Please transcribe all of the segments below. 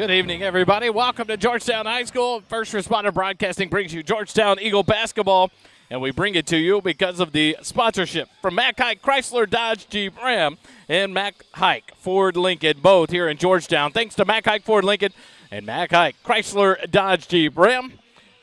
Good evening, everybody. Welcome to Georgetown High School. First Responder Broadcasting brings you Georgetown Eagle basketball, and we bring it to you because of the sponsorship from Mack Hike Chrysler Dodge Jeep Ram and Mack Hike Ford Lincoln, both here in Georgetown. Thanks to Mack Hike Ford Lincoln and Mack Hike Chrysler Dodge Jeep Ram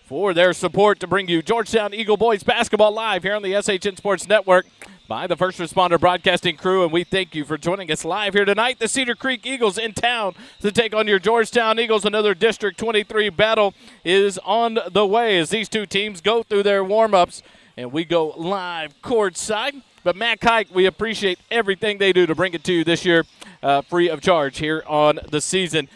for their support to bring you Georgetown Eagle boys basketball live here on the SHN Sports Network by the First Responder Broadcasting crew, and we thank you for joining us live here tonight. The Cedar Creek Eagles in town to take on your Georgetown Eagles. Another District 23 battle is on the way as these two teams go through their warm-ups, and we go live courtside. But Mack Hike, we appreciate everything they do to bring it to you this year free of charge here on the season.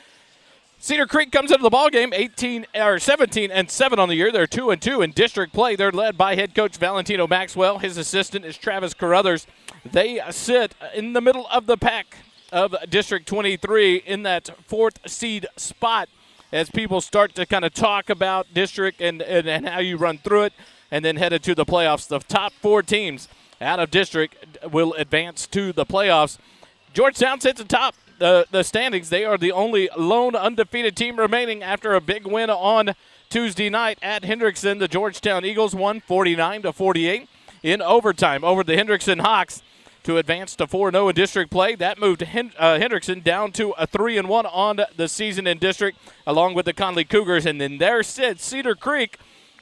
Cedar Creek comes into the ballgame 17-7 on the year. They're 2-2 in district play. They're led by head coach Valentino Maxwell. His assistant is Travis Carruthers. They sit in the middle of the pack of District 23 in that fourth seed spot as people start to kind of talk about district and how you run through it and then headed to the playoffs. The top four teams out of district will advance to the playoffs. Georgetown sits atop the standings. They are the only lone undefeated team remaining after a big win on Tuesday night at Hendrickson. The Georgetown Eagles won 49-48 in overtime over the Hendrickson Hawks to advance to 4-0 in district play. That moved Hendrickson down to a 3-1 on the season in district, along with the Conley Cougars. And then there sits Cedar Creek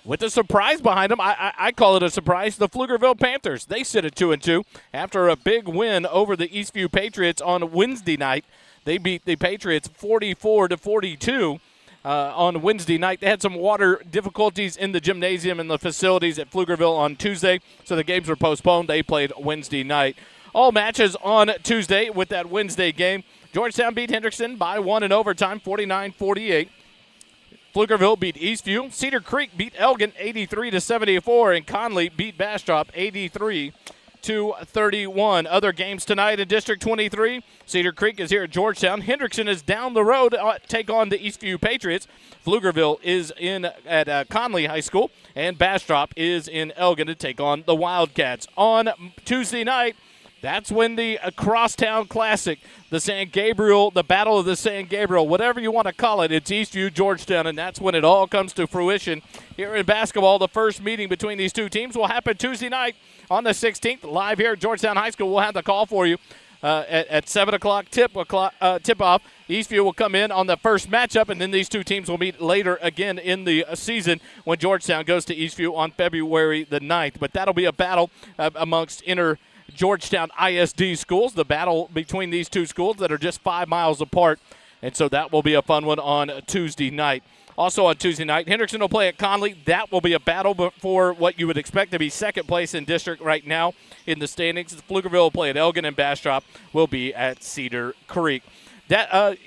with a surprise behind them. I call it a surprise. The Pflugerville Panthers, they sit at 2-2 after a big win over the Eastview Patriots on Wednesday night. They beat the Patriots 44-42 on Wednesday night. They had some water difficulties in the gymnasium and the facilities at Pflugerville on Tuesday, so the games were postponed. They played Wednesday night. All matches on Tuesday with that Wednesday game. Georgetown beat Hendrickson by 1 in overtime, 49-48. Pflugerville beat Eastview. Cedar Creek beat Elgin 83-74, and Conley beat Bastrop 83-31. Other games tonight in District 23. Cedar Creek is here at Georgetown. Hendrickson is down the road to take on the Eastview Patriots. Pflugerville is in at Conley High School, and Bastrop is in Elgin to take on the Wildcats. On Tuesday night, that's when the Crosstown Classic, the San Gabriel, the Battle of the San Gabriel, whatever you want to call it, it's Eastview, Georgetown, and that's when it all comes to fruition. Here in basketball, the first meeting between these two teams will happen Tuesday night on the 16th. Live here at Georgetown High School, we'll have the call for you at 7 o'clock tip-off. Eastview will come in on the first matchup, and then these two teams will meet later again in the season when Georgetown goes to Eastview on February the 9th. But that'll be a battle amongst Georgetown ISD schools, the battle between these two schools that are just 5 miles apart. And so that will be a fun one on Tuesday night. Also on Tuesday night, Hendrickson will play at Conley. That will be a battle for what you would expect to be second place in district right now in the standings. Pflugerville will play at Elgin, and Bastrop will be at Cedar Creek.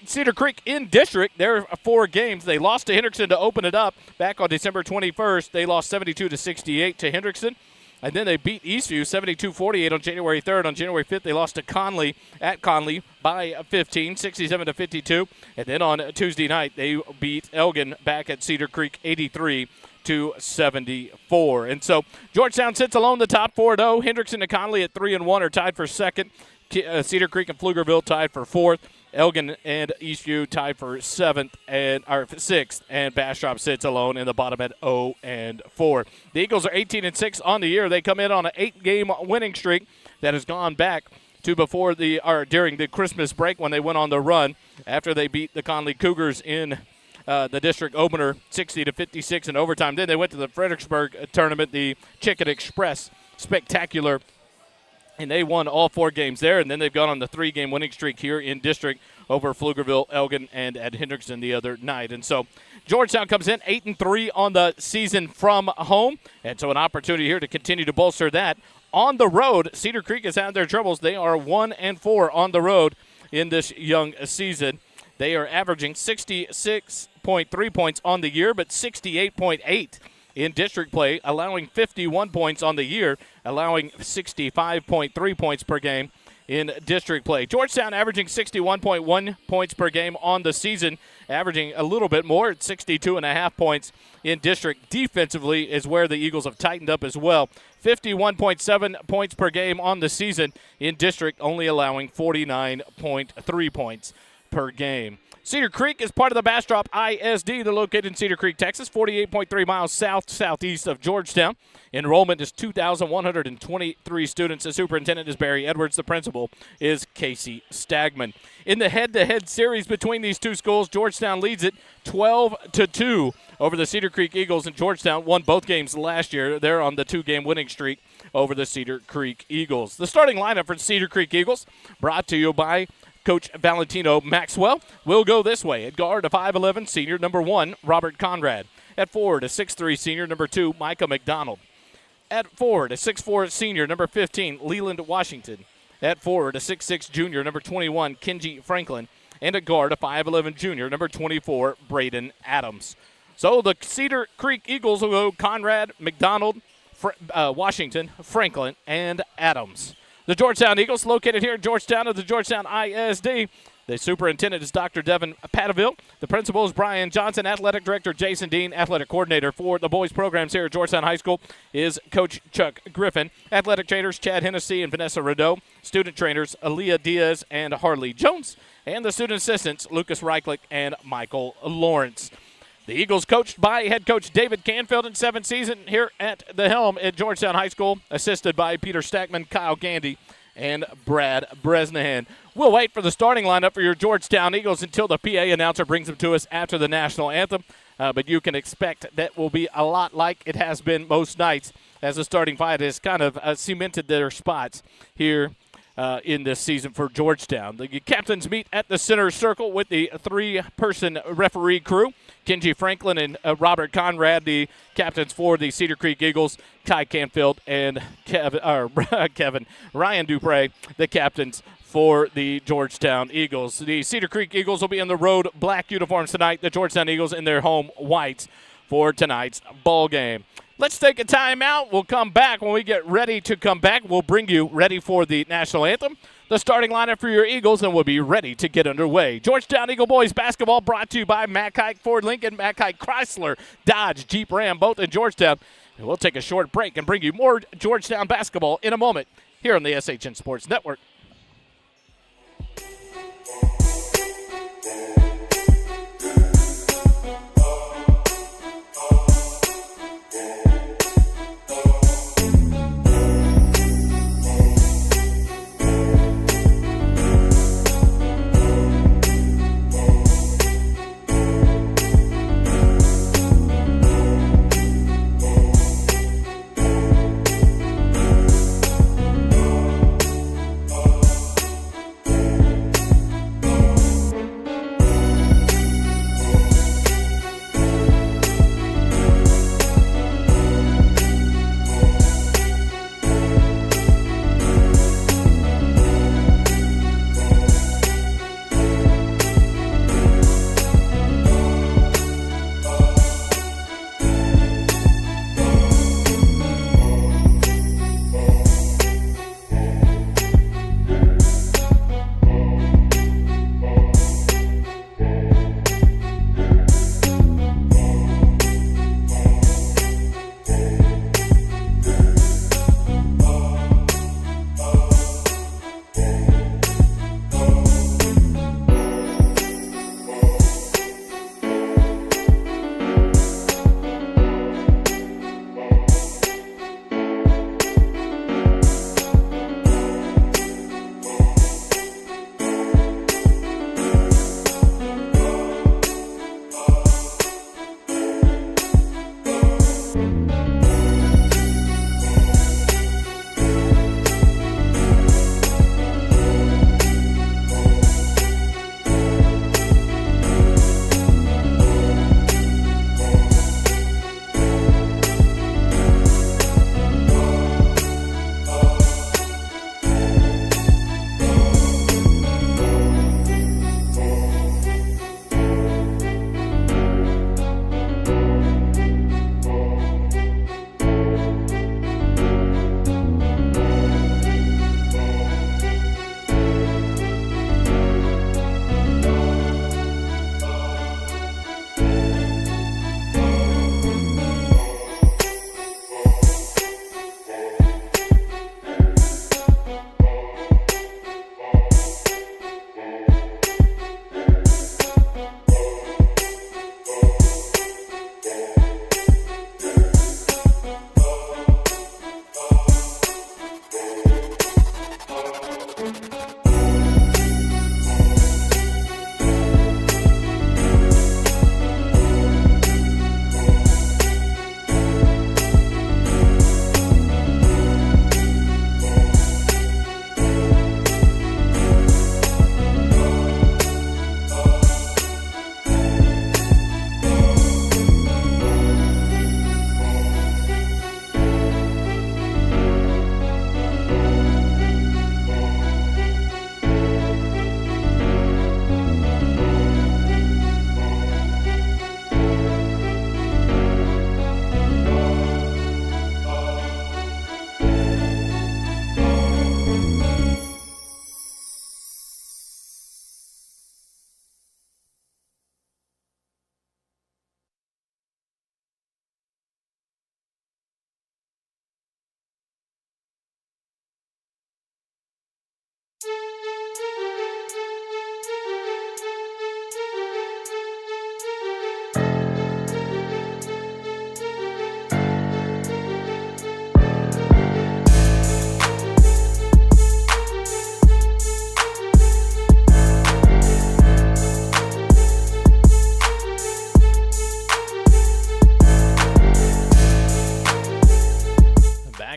Cedar Creek in district, there are 4 games. They lost to Hendrickson to open it up back on December 21st. They lost 72-68 to Hendrickson. And then they beat Eastview 72-48 on January 3rd. On January 5th, they lost to Conley at Conley by 15, 67-52. And then on Tuesday night, they beat Elgin back at Cedar Creek 83-74. And so Georgetown sits alone the top 4-0. Hendrickson and Conley at 3-1 are tied for second. Cedar Creek and Pflugerville tied for fourth. Elgin and Eastview tied for sixth, and Bastrop sits alone in the bottom at 0-4. The Eagles are 18-6 on the year. They come in on an 8-game winning streak that has gone back to during the Christmas break when they went on the run after they beat the Conley Cougars in the district opener 60-56 in overtime. Then they went to the Fredericksburg tournament, the Chicken Express Spectacular, and they won all 4 games there, and then they've gone on the 3-game winning streak here in district over Pflugerville, Elgin, and at Hendrickson the other night. And so Georgetown comes in 8-3 on the season from home, and so an opportunity here to continue to bolster that. On the road, Cedar Creek has had their troubles. They are 1-4 on the road in this young season. They are averaging 66.3 points on the year, but 68.8 in district play, allowing 51 points on the year, allowing 65.3 points per game in district play. Georgetown averaging 61.1 points per game on the season, averaging a little bit more at 62.5 points in district. Defensively is where the Eagles have tightened up as well. 51.7 points per game on the season in district, only allowing 49.3 points per game. Cedar Creek is part of the Bastrop ISD. They're located in Cedar Creek, Texas, 48.3 miles southeast of Georgetown. Enrollment is 2,123 students. The superintendent is Barry Edwards. The principal is Casey Stagman. In the head-to-head series between these two schools, Georgetown leads it 12-2 over the Cedar Creek Eagles, and Georgetown won both games last year. They're on the 2-game winning streak over the Cedar Creek Eagles. The starting lineup for Cedar Creek Eagles, brought to you by Coach Valentino Maxwell, will go this way. At guard, a 5'11 senior, number 1, Robert Conrad. At forward, a 6'3 senior, number 2, Micah McDonald. At forward, a 6'4 senior, number 15, Leland Washington. At forward, a 6'6 junior, number 21, Kenji Franklin. And at guard, a 5'11 junior, number 24, Braden Adams. So the Cedar Creek Eagles will go Conrad, McDonald, Washington, Franklin, and Adams. The Georgetown Eagles, located here in Georgetown at the Georgetown ISD. The superintendent is Dr. Devin Pattaville. The principal is Brian Johnson. Athletic director Jason Dean. Athletic coordinator for the boys programs here at Georgetown High School is Coach Chuck Griffin. Athletic trainers Chad Hennessy and Vanessa Rideau. Student trainers Aaliyah Diaz and Harley Jones. And the student assistants Lucas Reichlich and Michael Lawrence. The Eagles, coached by head coach David Canfield in 7th season here at the helm at Georgetown High School, assisted by Peter Stackman, Kyle Gandy, and Brad Bresnahan. We'll wait for the starting lineup for your Georgetown Eagles until the PA announcer brings them to us after the national anthem. But you can expect that will be a lot like it has been most nights, as the starting five has kind of cemented their spots here in this season for Georgetown. The captains meet at the center circle with the 3-person referee crew. Kenji Franklin and Robert Conrad, the captains for the Cedar Creek Eagles. Kai Canfield and Ryan Dupre, the captains for the Georgetown Eagles. The Cedar Creek Eagles will be in the road black uniforms tonight. The Georgetown Eagles in their home whites for tonight's ball game. Let's take a timeout. We'll come back. When we get ready to come back, we'll bring you ready for the national anthem, the starting lineup for your Eagles, and we'll be ready to get underway. Georgetown Eagle Boys basketball brought to you by Mack Hike Ford Lincoln, Mack Hike Chrysler, Dodge, Jeep Ram, both in Georgetown. And we'll take a short break and bring you more Georgetown basketball in a moment here on the SHN Sports Network.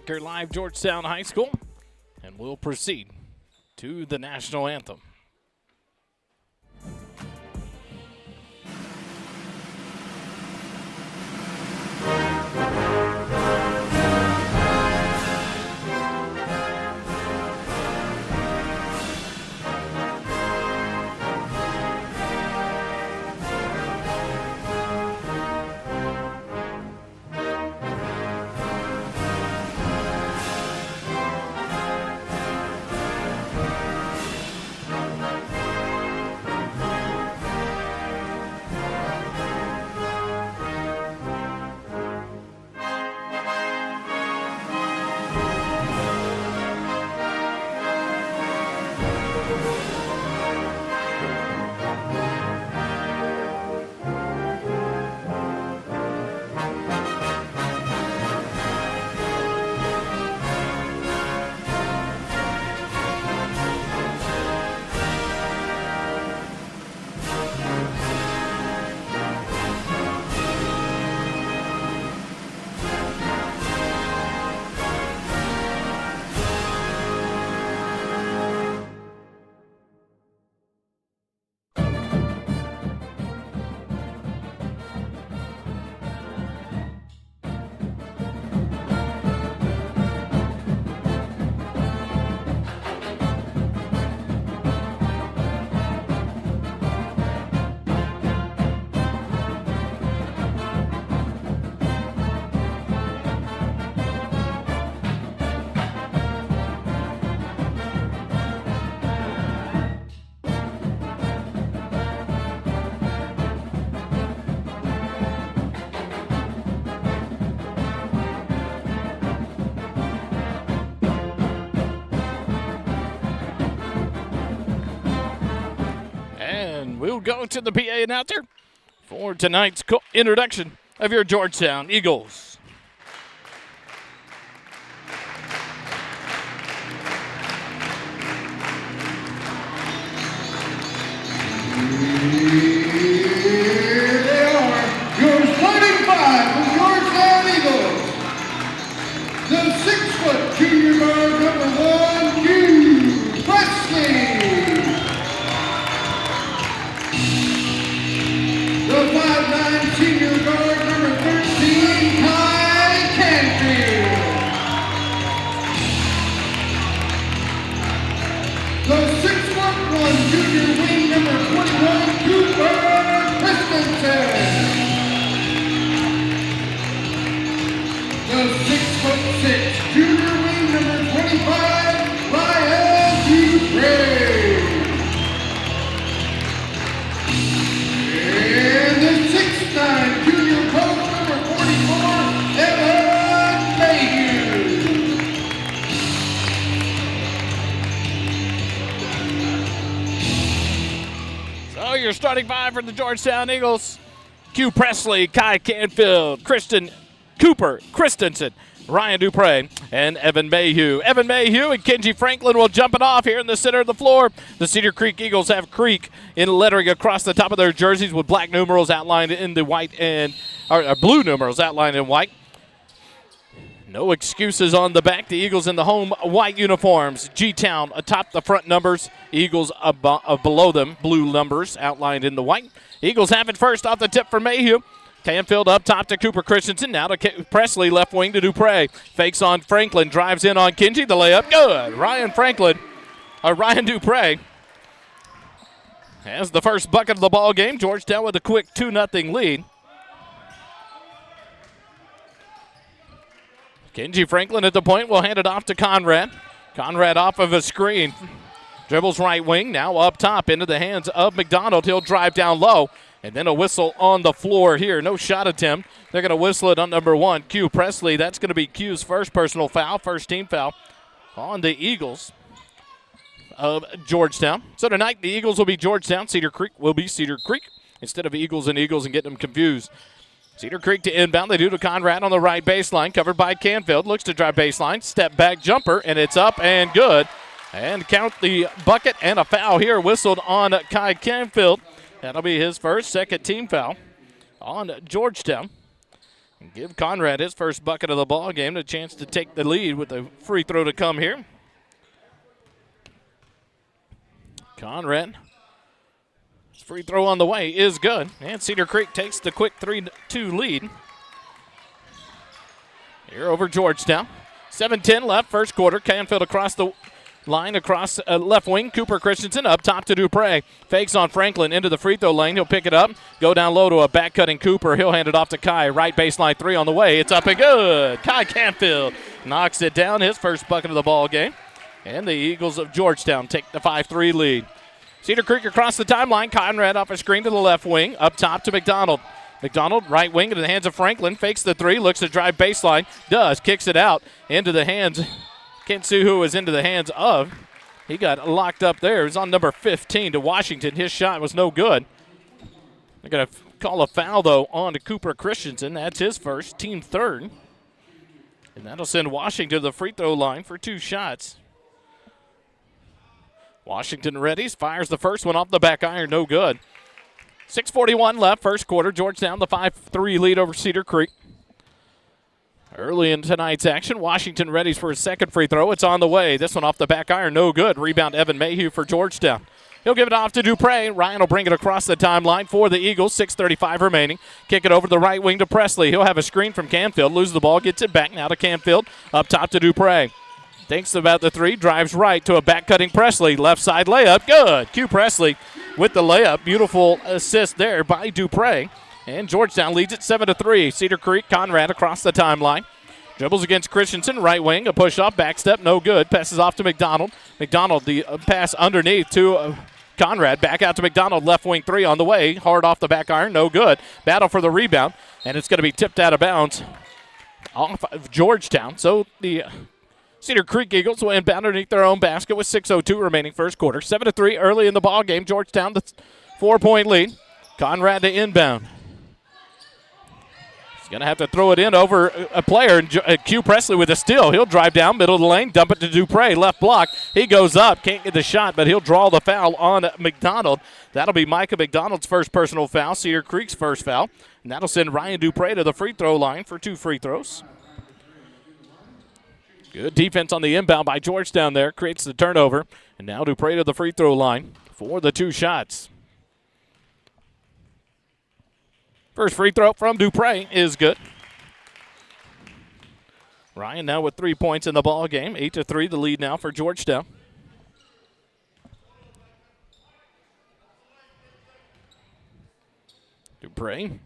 back here live, Georgetown High School, and we'll proceed to the national anthem. We'll go to the PA announcer for tonight's introduction of your Georgetown Eagles. Here they are, your starting five for Georgetown Eagles. The 6-foot junior guard number 1, Hugh Presley. The 5'9" senior guard number 13, Kai Canfield. The 6'1" junior wing number 21, Cooper Christensen. The 6'6" junior wing number 25, Ryan Dupre. And the 6'9" junior post number 44, Evan Mayhew. So your starting five for the Georgetown Eagles: Q Presley, Kai Canfield, Cooper Christensen, Ryan Dupre, and Evan Mayhew. Evan Mayhew and Kenji Franklin will jump it off here in the center of the floor. The Cedar Creek Eagles have Creek in lettering across the top of their jerseys with black numerals outlined in the white or blue numerals outlined in white. No excuses on the back. The Eagles in the home white uniforms. G-Town atop the front numbers. Eagles below them, blue numbers outlined in the white. Eagles have it first off the tip for Mayhew. Canfield up top to Cooper Christensen. Now to Presley, left wing to Dupre. Fakes on Franklin, drives in on Kenji. The layup, good. Ryan Dupre has the first bucket of the ball game. Georgetown with a quick 2-0 lead. Kenji Franklin at the point will hand it off to Conrad. Conrad off of a screen. Dribbles right wing, now up top into the hands of McDonald. He'll drive down low. And then a whistle on the floor here. No shot attempt. They're going to whistle it on number 1, Q Presley. That's going to be Q's first personal foul, first team foul on the Eagles of Georgetown. So tonight the Eagles will be Georgetown. Cedar Creek will be Cedar Creek instead of Eagles and getting them confused. Cedar Creek to inbound. They do to Conrad on the right baseline, covered by Canfield. Looks to drive baseline. Step back jumper, and it's up and good. And count the bucket and a foul here whistled on Kai Canfield. That'll be his first, second team foul on Georgetown. Give Conrad his first bucket of the ball game, a chance to take the lead with a free throw to come here. Conrad, his free throw on the way is good. And Cedar Creek takes the quick 3-2 lead. Here over Georgetown. 7:10 left, first quarter. Canfield across the line, across left wing. Cooper Christensen up top to Dupre. Fakes on Franklin into the free throw lane. He'll pick it up. Go down low to a back-cutting Cooper. He'll hand it off to Kai. Right baseline three on the way. It's up and good. Kai Canfield knocks it down. His first bucket of the ball game. And the Eagles of Georgetown take the 5-3 lead. Cedar Creek across the timeline. Conrad off a screen to the left wing. Up top to McDonald. McDonald, right wing into the hands of Franklin. Fakes the three. Looks to drive baseline. Does. Kicks it out into the hands. Can't see who it was into the hands of. He got locked up there. It was on number 15 to Washington. His shot was no good. They're going to call a foul, though, on to Cooper Christensen. That's his first, team third. And that'll send Washington to the free throw line for 2 shots. Washington readies, fires the first one off the back iron, no good. 6:41 left, first quarter. Georgetown the 5-3 lead over Cedar Creek. Early in tonight's action, Washington readies for his second free throw. It's on the way. This one off the back iron, no good. Rebound Evan Mayhew for Georgetown. He'll give it off to Dupre. Ryan will bring it across the timeline for the Eagles. 6:35 remaining. Kick it over the right wing to Presley. He'll have a screen from Canfield. Loses the ball, gets it back now to Canfield. Up top to Dupre. Thinks about the three, drives right to a back-cutting Presley. Left side layup, good. Q Presley with the layup. Beautiful assist there by Dupre. And Georgetown leads it 7-3. Cedar Creek, Conrad across the timeline. Dribbles against Christensen, right wing, a push-off, back step, no good. Passes off to McDonald. McDonald, the pass underneath to Conrad. Back out to McDonald, left wing three on the way. Hard off the back iron, no good. Battle for the rebound, and it's going to be tipped out of bounds off of Georgetown. So the Cedar Creek Eagles will inbound underneath their own basket with 6:02 remaining first quarter. 7-3 early in the ball game. Georgetown the 4-point lead. Conrad to inbound. He's going to have to throw it in over a player. Q Presley with a steal. He'll drive down middle of the lane, dump it to Dupre. Left block. He goes up. Can't get the shot, but he'll draw the foul on McDonald. That'll be Micah McDonald's first personal foul. Cedar Creek's first foul. And that'll send Ryan Dupre to the free throw line for 2 free throws. Good defense on the inbound by Georgetown there. Creates the turnover. And now Dupre to the free throw line for the 2 shots. First free throw from Dupre is good. Ryan now with 3 points in the ball game. 8-3 the lead now for Georgetown. Dupre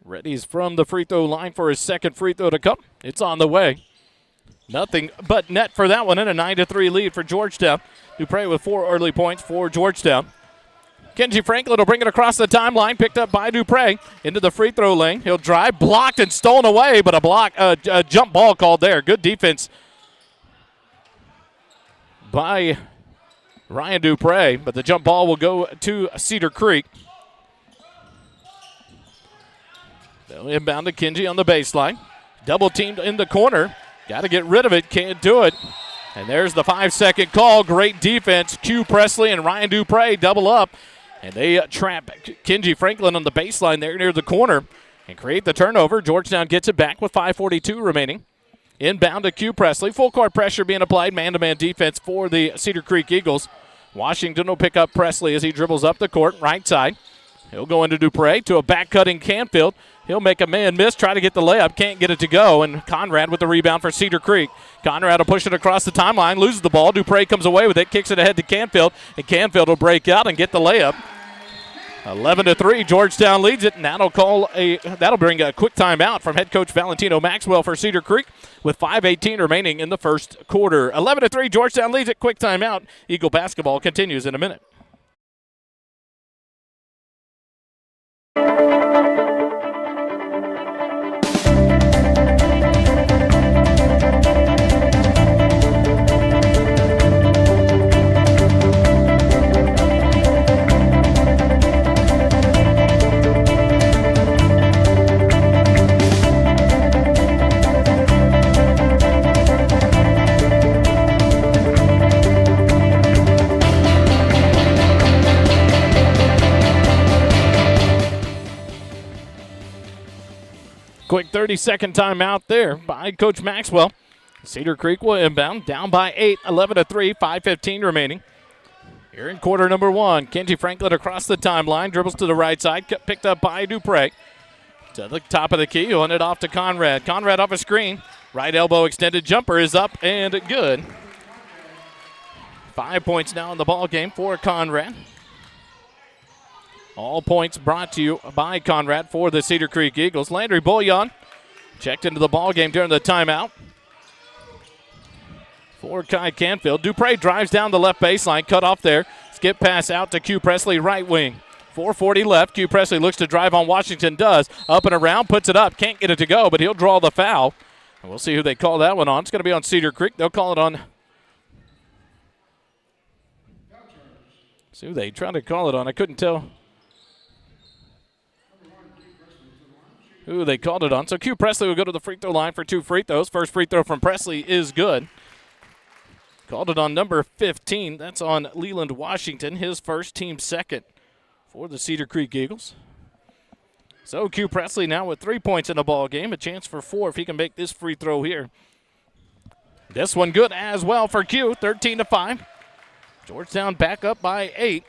readies from the free throw line for his second free throw to come. It's on the way. Nothing but net for that one, and a 9-3 lead for Georgetown. Dupre with 4 early points for Georgetown. Kenji Franklin will bring it across the timeline, picked up by Dupre into the free throw lane. He'll drive, blocked and stolen away, but a jump ball called there. Good defense by Ryan Dupre, but the jump ball will go to Cedar Creek. They'll inbound to Kenji on the baseline. Double teamed in the corner. Got to get rid of it, can't do it. And there's the 5-second call. Great defense. Q Presley and Ryan Dupre double up. And they trap Kenji Franklin on the baseline there near the corner and create the turnover. Georgetown gets it back with 5:42 remaining. Inbound to Q Presley. Full court pressure being applied. Man-to-man defense for the Cedar Creek Eagles. Washington will pick up Presley as he dribbles up the court, right side. He'll go into Dupre to a back-cutting Canfield. He'll make a man miss, try to get the layup, can't get it to go, and Conrad with the rebound for Cedar Creek. Conrad will push it across the timeline, loses the ball. Dupre comes away with it, kicks it ahead to Canfield, and Canfield will break out and get the layup. 11-3, Georgetown leads it, and that'll bring a quick timeout from head coach Valentino Maxwell for Cedar Creek with 5:18 remaining in the first quarter. 11-3, Georgetown leads it, quick timeout. Eagle basketball continues in a minute. quick 30-second timeout there by Coach Maxwell. Cedar Creek will inbound, down by 8, 11-3, 5:15 remaining. Here in quarter number 1, Kenji Franklin across the timeline, dribbles to the right side, picked up by Dupre. To the top of the key, he'll hand it off to Conrad. Conrad off a screen. Right elbow extended jumper is up and good. 5 points now in the ball game for Conrad. All points brought to you by Conrad for the Cedar Creek Eagles. Landry Bouillon checked into the ball game during the timeout for Kai Canfield. Dupre drives down the left baseline, cut off there. Skip pass out to Q Presley, right wing. 4:40 left. Q Presley looks to drive on Washington, does. Up and around, puts it up. Can't get it to go, but he'll draw the foul. And we'll see who they call that one on. It's going to be on Cedar Creek. They'll call it on. See who they trying to call it on. I couldn't tell who they called it on. So Q Presley will go to the free throw line for 2 free throws. First free throw from Presley is good. Called it on number 15. That's on Leland Washington, his first, team second for the Cedar Creek Eagles. So Q Presley now with 3 points in the ball game. A chance for 4 if he can make this free throw here. This one good as well for Q, 13-5. Georgetown back up by 8.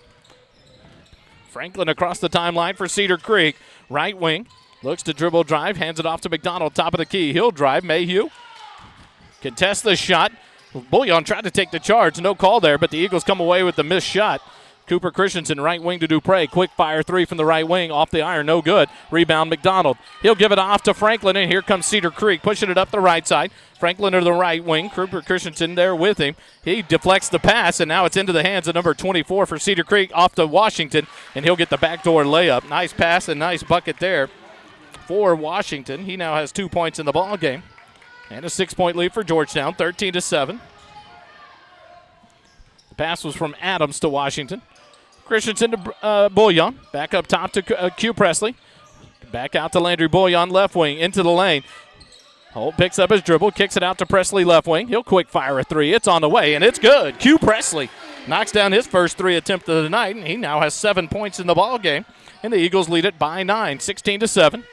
Franklin across the timeline for Cedar Creek. Right wing. Looks to dribble drive. Hands it off to McDonald. Top of the key. He'll drive. Mayhew contests the shot. Bouillon tried to take the charge. No call there, but the Eagles come away with the missed shot. Cooper Christensen, right wing to Dupre. Quick fire 3 from the right wing. Off the iron. No good. Rebound McDonald. He'll give it off to Franklin, and here comes Cedar Creek. Pushing it up the right side. Franklin to the right wing. Cooper Christensen there with him. He deflects the pass, and now it's into the hands of number 24 for Cedar Creek. Off to Washington, and he'll get the backdoor layup. Nice pass and nice bucket there for Washington. He now has 2 points in the ball game. And a 6-point lead for Georgetown, 13-7. The pass was from Adams to Washington. Christensen to Bouillon. Back up top to Q Presley. Back out to Landry Bouillon, left wing, into the lane. Holt picks up his dribble, kicks it out to Presley, left wing. He'll quick fire a 3. It's on the way, and it's good. Q Presley knocks down his first 3 attempt of the night, and he now has 7 points in the ball game. And the Eagles lead it by 9, 16-7.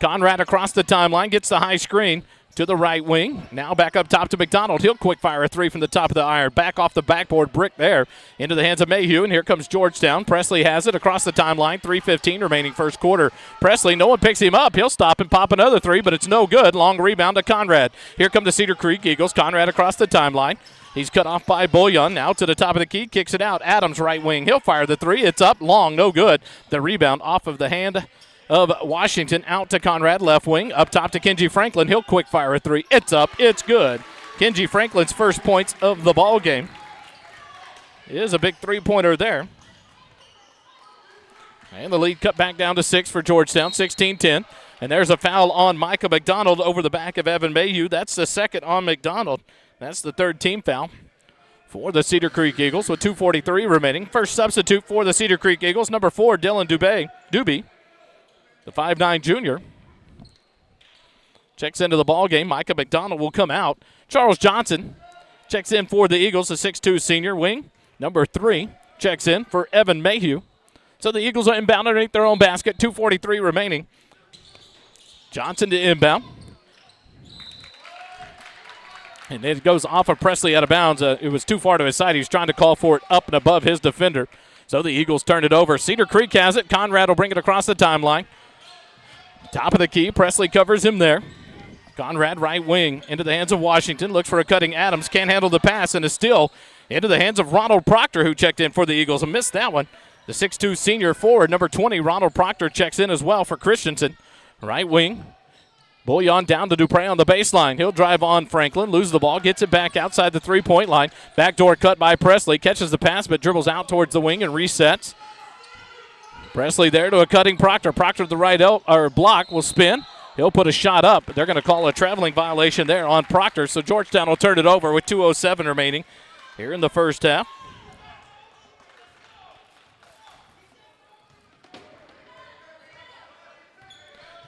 Conrad across the timeline, gets the high screen to the right wing. Now back up top to McDonald. He'll quick fire a 3 from the top of the iron. Back off the backboard brick there into the hands of Mayhew, and here comes Georgetown. Presley has it across the timeline. 3:15 remaining first quarter. Presley, no one picks him up. He'll stop and pop another 3, but it's no good. Long rebound to Conrad. Here come the Cedar Creek Eagles. Conrad across the timeline. He's cut off by Bouillon. Now to the top of the key, kicks it out. Adams right wing. He'll fire the 3. It's up, long, no good. The rebound off of the hand of Washington, out to Conrad, left wing, up top to Kenji Franklin. He'll quick fire a 3. It's up, it's good. Kenji Franklin's first points of the ball game. It is a big 3-pointer there. And the lead cut back down to 6 for Georgetown, 16-10. And there's a foul on Micah McDonald over the back of Evan Mayhew. That's the second on McDonald. That's the third team foul for the Cedar Creek Eagles with 2:43 remaining. First substitute for the Cedar Creek Eagles, number 4, Dylan Doobie. The 5'9 junior checks into the ball game. Micah McDonald will come out. Charles Johnson checks in for the Eagles, the 6'2 senior wing. Number 3 checks in for Evan Mayhew. So the Eagles are inbound underneath their own basket. 2:43 remaining. Johnson to inbound. And it goes off of Presley out of bounds. It was too far to his side. He was trying to call for it up and above his defender. So the Eagles turn it over. Cedar Creek has it. Conrad will bring it across the timeline. Top of the key, Presley covers him there. Conrad right wing into the hands of Washington. Looks for a cutting Adams. Can't handle the pass and is still into the hands of Ronald Proctor, who checked in for the Eagles and missed that one. The 6'2 senior forward, number 20, Ronald Proctor, checks in as well for Christensen. Right wing. Bouillon down to Dupre on the baseline. He'll drive on Franklin, loses the ball, gets it back outside the 3-point line. Backdoor cut by Presley. Catches the pass but dribbles out towards the wing and resets. Presley there to a cutting Proctor. Proctor to the right block will spin. He'll put a shot up. They're going to call a traveling violation there on Proctor, so Georgetown will turn it over with 2:07 remaining here in the first half.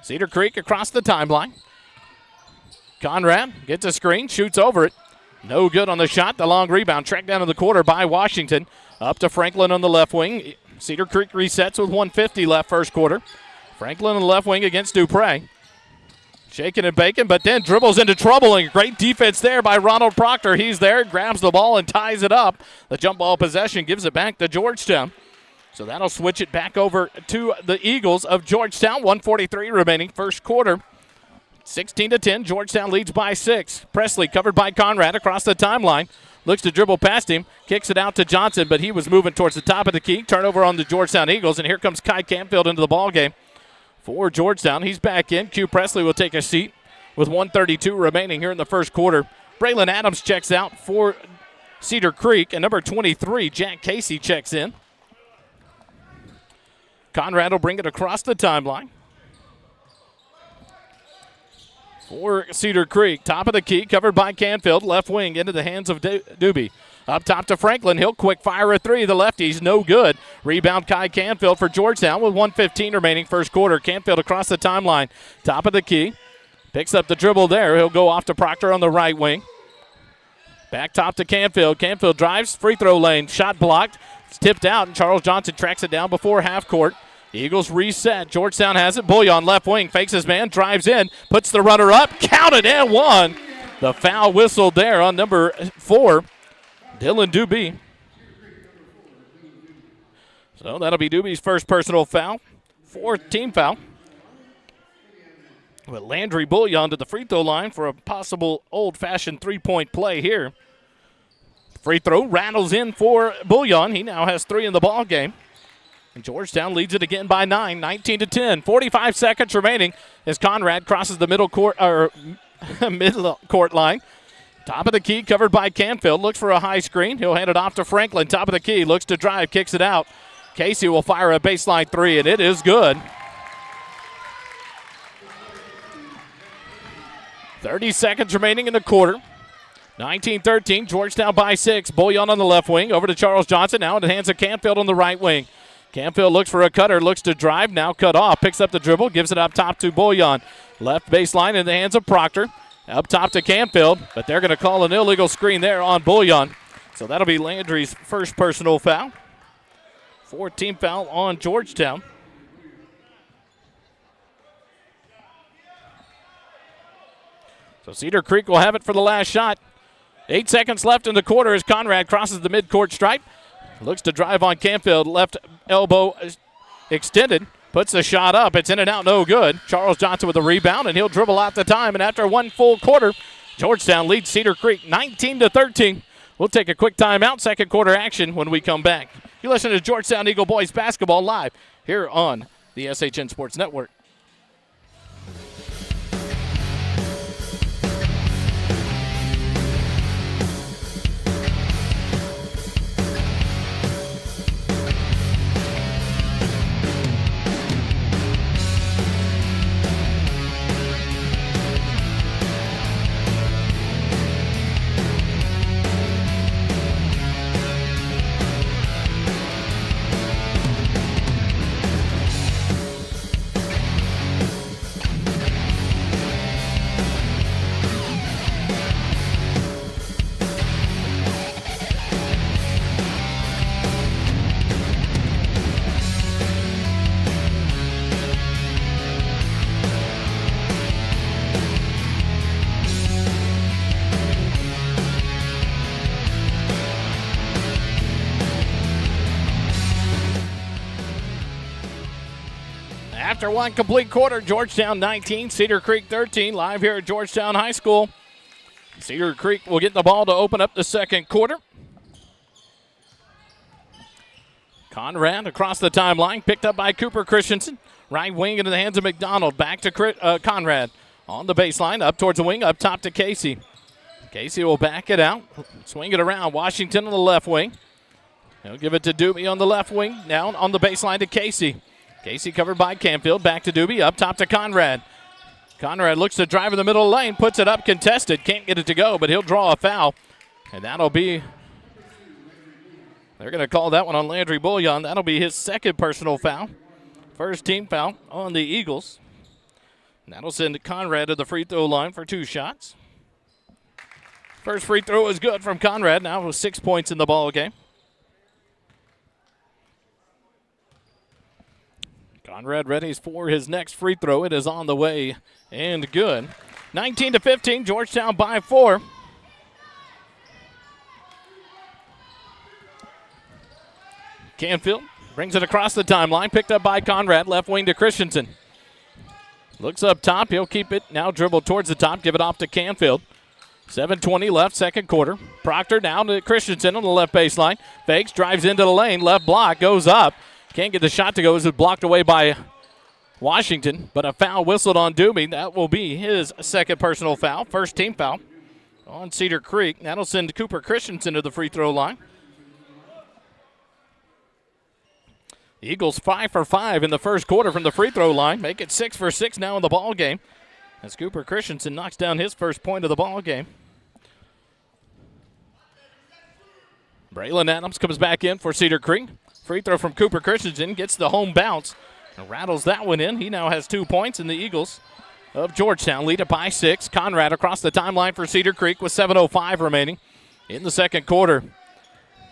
Cedar Creek across the timeline. Conrad gets a screen, shoots over it. No good on the shot. The long rebound tracked down in the quarter by Washington. Up to Franklin on the left wing. Cedar Creek resets with 1:50 left first quarter. Franklin on the left wing against Dupre. Shaking and baking, but then dribbles into trouble, and great defense there by Ronald Proctor. He's there, grabs the ball, and ties it up. The jump ball possession gives it back to Georgetown. So that'll switch it back over to the Eagles of Georgetown. 1:43 remaining, first quarter. 16-10, Georgetown leads by 6. Presley covered by Conrad across the timeline. Looks to dribble past him, kicks it out to Johnson, but he was moving towards the top of the key. Turnover on the Georgetown Eagles, and here comes Kai Canfield into the ball game for Georgetown. He's back in. Q Presley will take a seat with 1:32 remaining here in the first quarter. Braylon Adams checks out for Cedar Creek, and number 23, Jack Casey, checks in. Conrad will bring it across the timeline for Cedar Creek. Top of the key, covered by Canfield. Left wing into the hands of Doobie. Up top to Franklin. He'll quick fire a three. The lefty's no good. Rebound Kai Canfield for Georgetown with 1:15 remaining first quarter. Canfield across the timeline. Top of the key. Picks up the dribble there. He'll go off to Proctor on the right wing. Back top to Canfield. Canfield drives. Free throw lane. Shot blocked. It's tipped out, and Charles Johnson tracks it down before half court. The Eagles reset. Georgetown has it. Bullion left wing. Fakes his man. Drives in. Puts the runner up. Counted and one. The foul whistled there on number 4. Dylan Doobie. So that'll be Doobie's first personal foul. 4th team foul. With Landry Bullion to the free throw line for a possible old-fashioned three-point play here. Free throw rattles in for Bullion. He now has 3 in the ball game. And Georgetown leads it again by 9, 19-10. 45 seconds remaining as Conrad crosses the middle court line. Top of the key, covered by Canfield. Looks for a high screen. He'll hand it off to Franklin. Top of the key, looks to drive, kicks it out. Casey will fire a baseline 3, and it is good. 30 seconds remaining in the quarter. 19-13, Georgetown by 6. Bullion on the left wing, over to Charles Johnson. Now in the hands of Canfield on the right wing. Canfield looks for a cutter, looks to drive, now cut off. Picks up the dribble, gives it up top to Bullion. Left baseline in the hands of Proctor. Up top to Canfield, but they're going to call an illegal screen there on Bullion. So that'll be Landry's first personal foul. 4th team foul on Georgetown. So Cedar Creek will have it for the last shot. 8 seconds left in the quarter as Conrad crosses the midcourt stripe. Looks to drive on Canfield. Left elbow extended. Puts the shot up. It's in and out, no good. Charles Johnson with a rebound, and he'll dribble out the time. And after one full quarter, Georgetown leads Cedar Creek 19-13. We'll take a quick timeout. Second quarter action when we come back. You listen to Georgetown Eagle Boys basketball live here on the SHN Sports Network. After one complete quarter, Georgetown 19, Cedar Creek 13, live here at Georgetown High School. Cedar Creek will get the ball to open up the second quarter. Conrad across the timeline, picked up by Cooper Christensen. Right wing into the hands of McDonald. Back to Conrad on the baseline, up towards the wing, up top to Casey. Casey will back it out, swing it around. Washington on the left wing. He'll give it to Doobie on the left wing, down on the baseline to Casey. Casey covered by Canfield, back to Doobie, up top to Conrad. Conrad looks to drive in the middle lane, puts it up contested, can't get it to go, but he'll draw a foul. And that'll be, they're going to call that one on Landry Bullion. That'll be his second personal foul. First team foul on the Eagles. And that'll send Conrad to the free throw line for 2 shots. First free throw is good from Conrad, now with 6 points in the ball game. Conrad ready for his next free throw. It is on the way and good. 19-15, Georgetown by 4. Canfield brings it across the timeline, picked up by Conrad, left wing to Christensen. Looks up top, he'll keep it, now dribble towards the top, give it off to Canfield. 7:20 left, second quarter. Proctor down to Christensen on the left baseline. Fakes, drives into the lane, left block, goes up. Can't get the shot to go as it's blocked away by Washington, but a foul whistled on Doobie. That will be his second personal foul, first team foul on Cedar Creek. That'll send Cooper Christensen to the free throw line. Eagles 5 for 5 in the first quarter from the free throw line. Make it 6 for 6 now in the ball game as Cooper Christensen knocks down his first point of the ball game. Braylon Adams comes back in for Cedar Creek. Free throw from Cooper Christensen gets the home bounce and rattles that one in. He now has 2 points, and the Eagles of Georgetown lead it by 6. Conrad across the timeline for Cedar Creek with 7:05 remaining in the second quarter.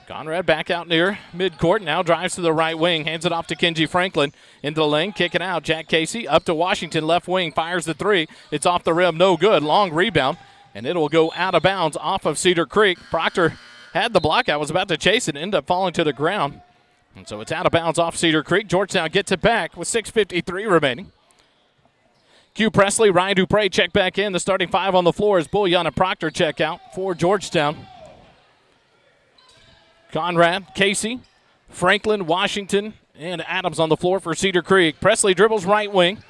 Conrad back out near midcourt, now drives to the right wing, hands it off to Kenji Franklin. Into the lane, kick it out. Jack Casey up to Washington, left wing, fires the three. It's off the rim, no good. Long rebound, and it'll go out of bounds off of Cedar Creek. Proctor had the block out, was about to chase it, ended up falling to the ground. And so it's out of bounds off Cedar Creek. Georgetown gets it back with 6:53 remaining. Q Presley, Ryan Dupre check back in. The starting 5 on the floor is Bullion and Proctor check out for Georgetown. Conrad, Casey, Franklin, Washington, and Adams on the floor for Cedar Creek. Presley dribbles right wing.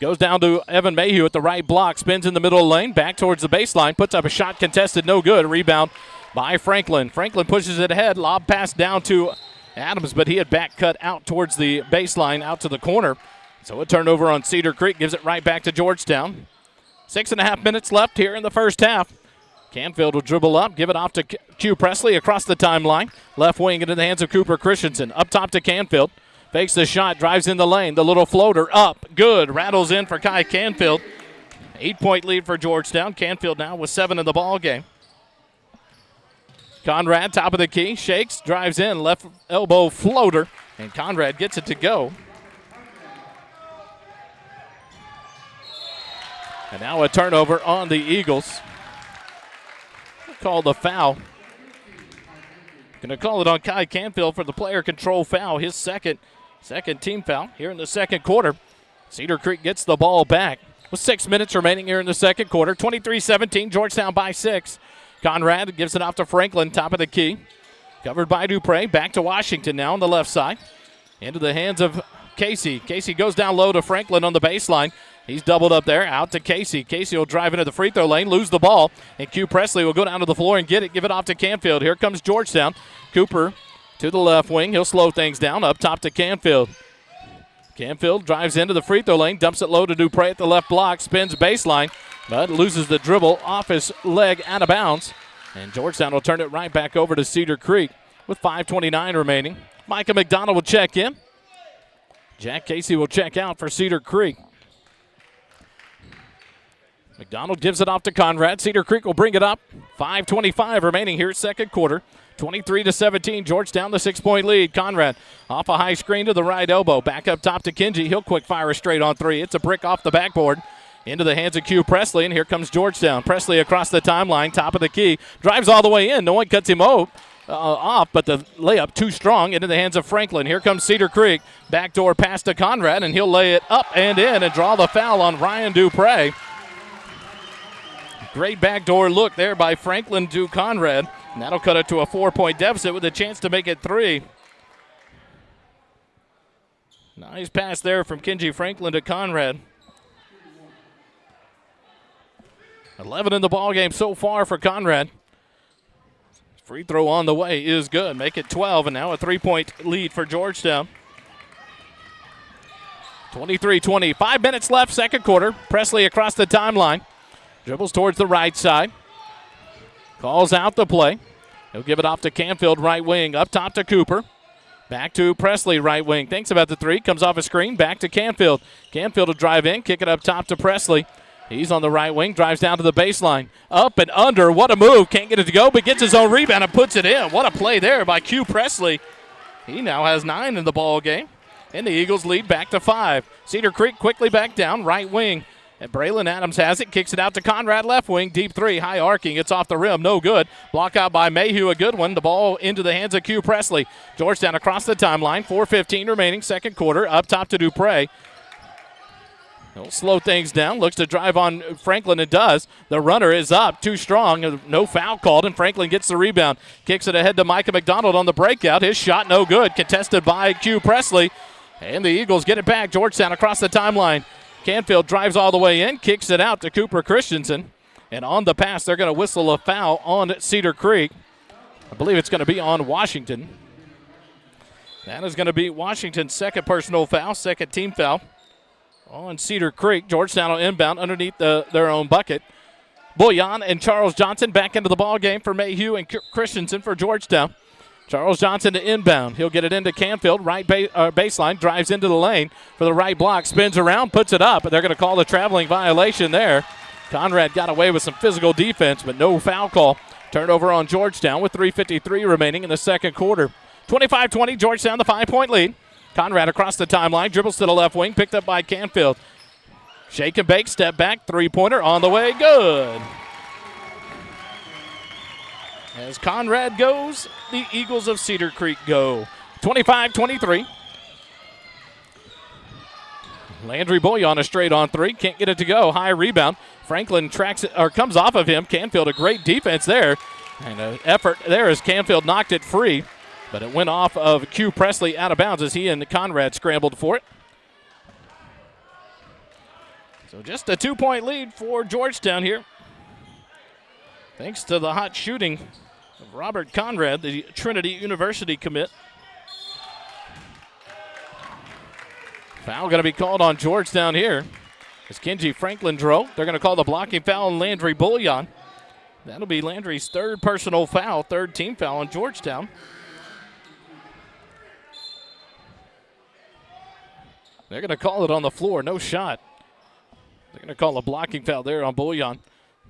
Goes down to Evan Mayhew at the right block. Spins in the middle of the lane. Back towards the baseline. Puts up a shot contested. No good. Rebound by Franklin. Franklin pushes it ahead. Lob pass down to Adams, but he had back cut out towards the baseline, out to the corner. So a turnover on Cedar Creek gives it right back to Georgetown. 6.5 minutes left here in the first half. Canfield will dribble up, give it off to Q Presley across the timeline. Left wing into the hands of Cooper Christensen. Up top to Canfield. Fakes the shot, drives in the lane. The little floater up, good. Rattles in for Kai Canfield. 8-point lead for Georgetown. Canfield now with 7 in the ball game. Conrad, top of the key, shakes, drives in, left elbow floater, and Conrad gets it to go. And now a turnover on the Eagles. Call the foul. Going to call it on Kai Canfield for the player control foul, his second team foul here in the second quarter. Cedar Creek gets the ball back with 6 minutes remaining here in the second quarter. 23-17, Georgetown by 6. Conrad gives it off to Franklin, top of the key. Covered by Dupre, back to Washington now on the left side. Into the hands of Casey. Casey goes down low to Franklin on the baseline. He's doubled up there, out to Casey. Casey will drive into the free throw lane, lose the ball, and Q Presley will go down to the floor and get it, give it off to Canfield. Here comes Georgetown. Cooper to the left wing. He'll slow things down, up top to Canfield. Canfield drives into the free throw lane, dumps it low to Dupre at the left block, spins baseline, but loses the dribble off his leg out of bounds. And Georgetown will turn it right back over to Cedar Creek with 5:29 remaining. Micah McDonald will check in. Jack Casey will check out for Cedar Creek. McDonald gives it off to Conrad. Cedar Creek will bring it up. 5:25 remaining here, second quarter. 23-17, Georgetown the 6-point lead. Conrad off a high screen to the right elbow. Back up top to Kenji. He'll quick fire a straight on three. It's a brick off the backboard. Into the hands of Q Presley, and here comes Georgetown. Presley across the timeline, top of the key. Drives all the way in. No one cuts him off, but the layup too strong. Into the hands of Franklin. Here comes Cedar Creek. Backdoor pass to Conrad, and he'll lay it up and in and draw the foul on Ryan Dupre. Great backdoor look there by Franklin to Conrad. And that'll cut it to a 4-point deficit with a chance to make it 3. Nice pass there from Kenji Franklin to Conrad. 11 in the ballgame so far for Conrad. Free throw on the way is good. Make it 12, and now a 3-point lead for Georgetown. 23-20. 5 minutes left, second quarter. Presley across the timeline. Dribbles towards the right side. Calls out the play. He'll give it off to Canfield, right wing. Up top to Cooper. Back to Presley, right wing. Thinks about the three. Comes off a screen. Back to Canfield. Canfield will drive in. Kick it up top to Presley. He's on the right wing. Drives down to the baseline. Up and under. What a move. Can't get it to go, but gets his own rebound and puts it in. What a play there by Q Presley. He now has 9 in the ball game. and the Eagles lead back to 5. Cedar Creek quickly back down, right wing. And Braylon Adams has it, kicks it out to Conrad, left wing, deep three, high arcing. It's off the rim, no good. Block out by Mayhew, a good one. The ball into the hands of Q Presley. Georgetown across the timeline, 4:15 remaining, second quarter. Up top to Dupre. He'll slow things down, looks to drive on Franklin, and does. The runner is up, too strong, no foul called, and Franklin gets the rebound. Kicks it ahead to Micah McDonald on the breakout. His shot no good, contested by Q Presley. And the Eagles get it back. Georgetown across the timeline. Canfield drives all the way in, kicks it out to Cooper Christensen. And on the pass, they're going to whistle a foul on Cedar Creek. I believe it's going to be on Washington. That is going to be Washington's second personal foul, second team foul on Cedar Creek. Georgetown will inbound underneath their own bucket. Boyan and Charles Johnson back into the ball game for Mayhew and Christensen for Georgetown. Charles Johnson to inbound. He'll get it into Canfield, right baseline, drives into the lane for the right block, spins around, puts it up, but they're going to call the traveling violation there. Conrad got away with some physical defense, but no foul call. Turnover on Georgetown with 3:53 remaining in the second quarter. 25-20, Georgetown the 5-point lead. Conrad across the timeline, dribbles to the left wing, picked up by Canfield. Shake and bake, step back, three-pointer on the way, good. As Conrad goes, the Eagles of Cedar Creek go. 25-23. Landry Boyan a straight on three. Can't get it to go. High rebound. Franklin tracks it, or comes off of him. Canfield, a great defense there. And an effort there as Canfield knocked it free. But it went off of Q Presley out of bounds as he and Conrad scrambled for it. So just a 2-point lead for Georgetown here. Thanks to the hot shooting of Robert Conrad, the Trinity University commit. Foul going to be called on Georgetown here. As Kenji Franklin drove. They're going to call the blocking foul on Landry Bullion. That'll be Landry's third personal foul, third team foul on Georgetown. They're going to call it on the floor, no shot. They're going to call a blocking foul there on Bullion.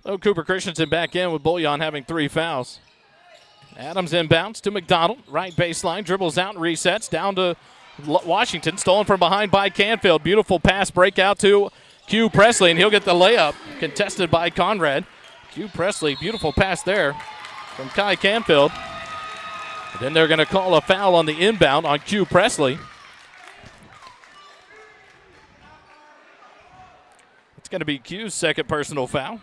Oh, Cooper Christensen back in with Bullion having 3 fouls. Adams inbounds to McDonald. Right baseline, dribbles out and resets. Down to Washington, stolen from behind by Canfield. Beautiful pass break out to Q Presley, and he'll get the layup. Contested by Conrad. Q Presley, beautiful pass there from Kai Canfield. And then they're going to call a foul on the inbound on Q Presley. It's going to be Q's second personal foul.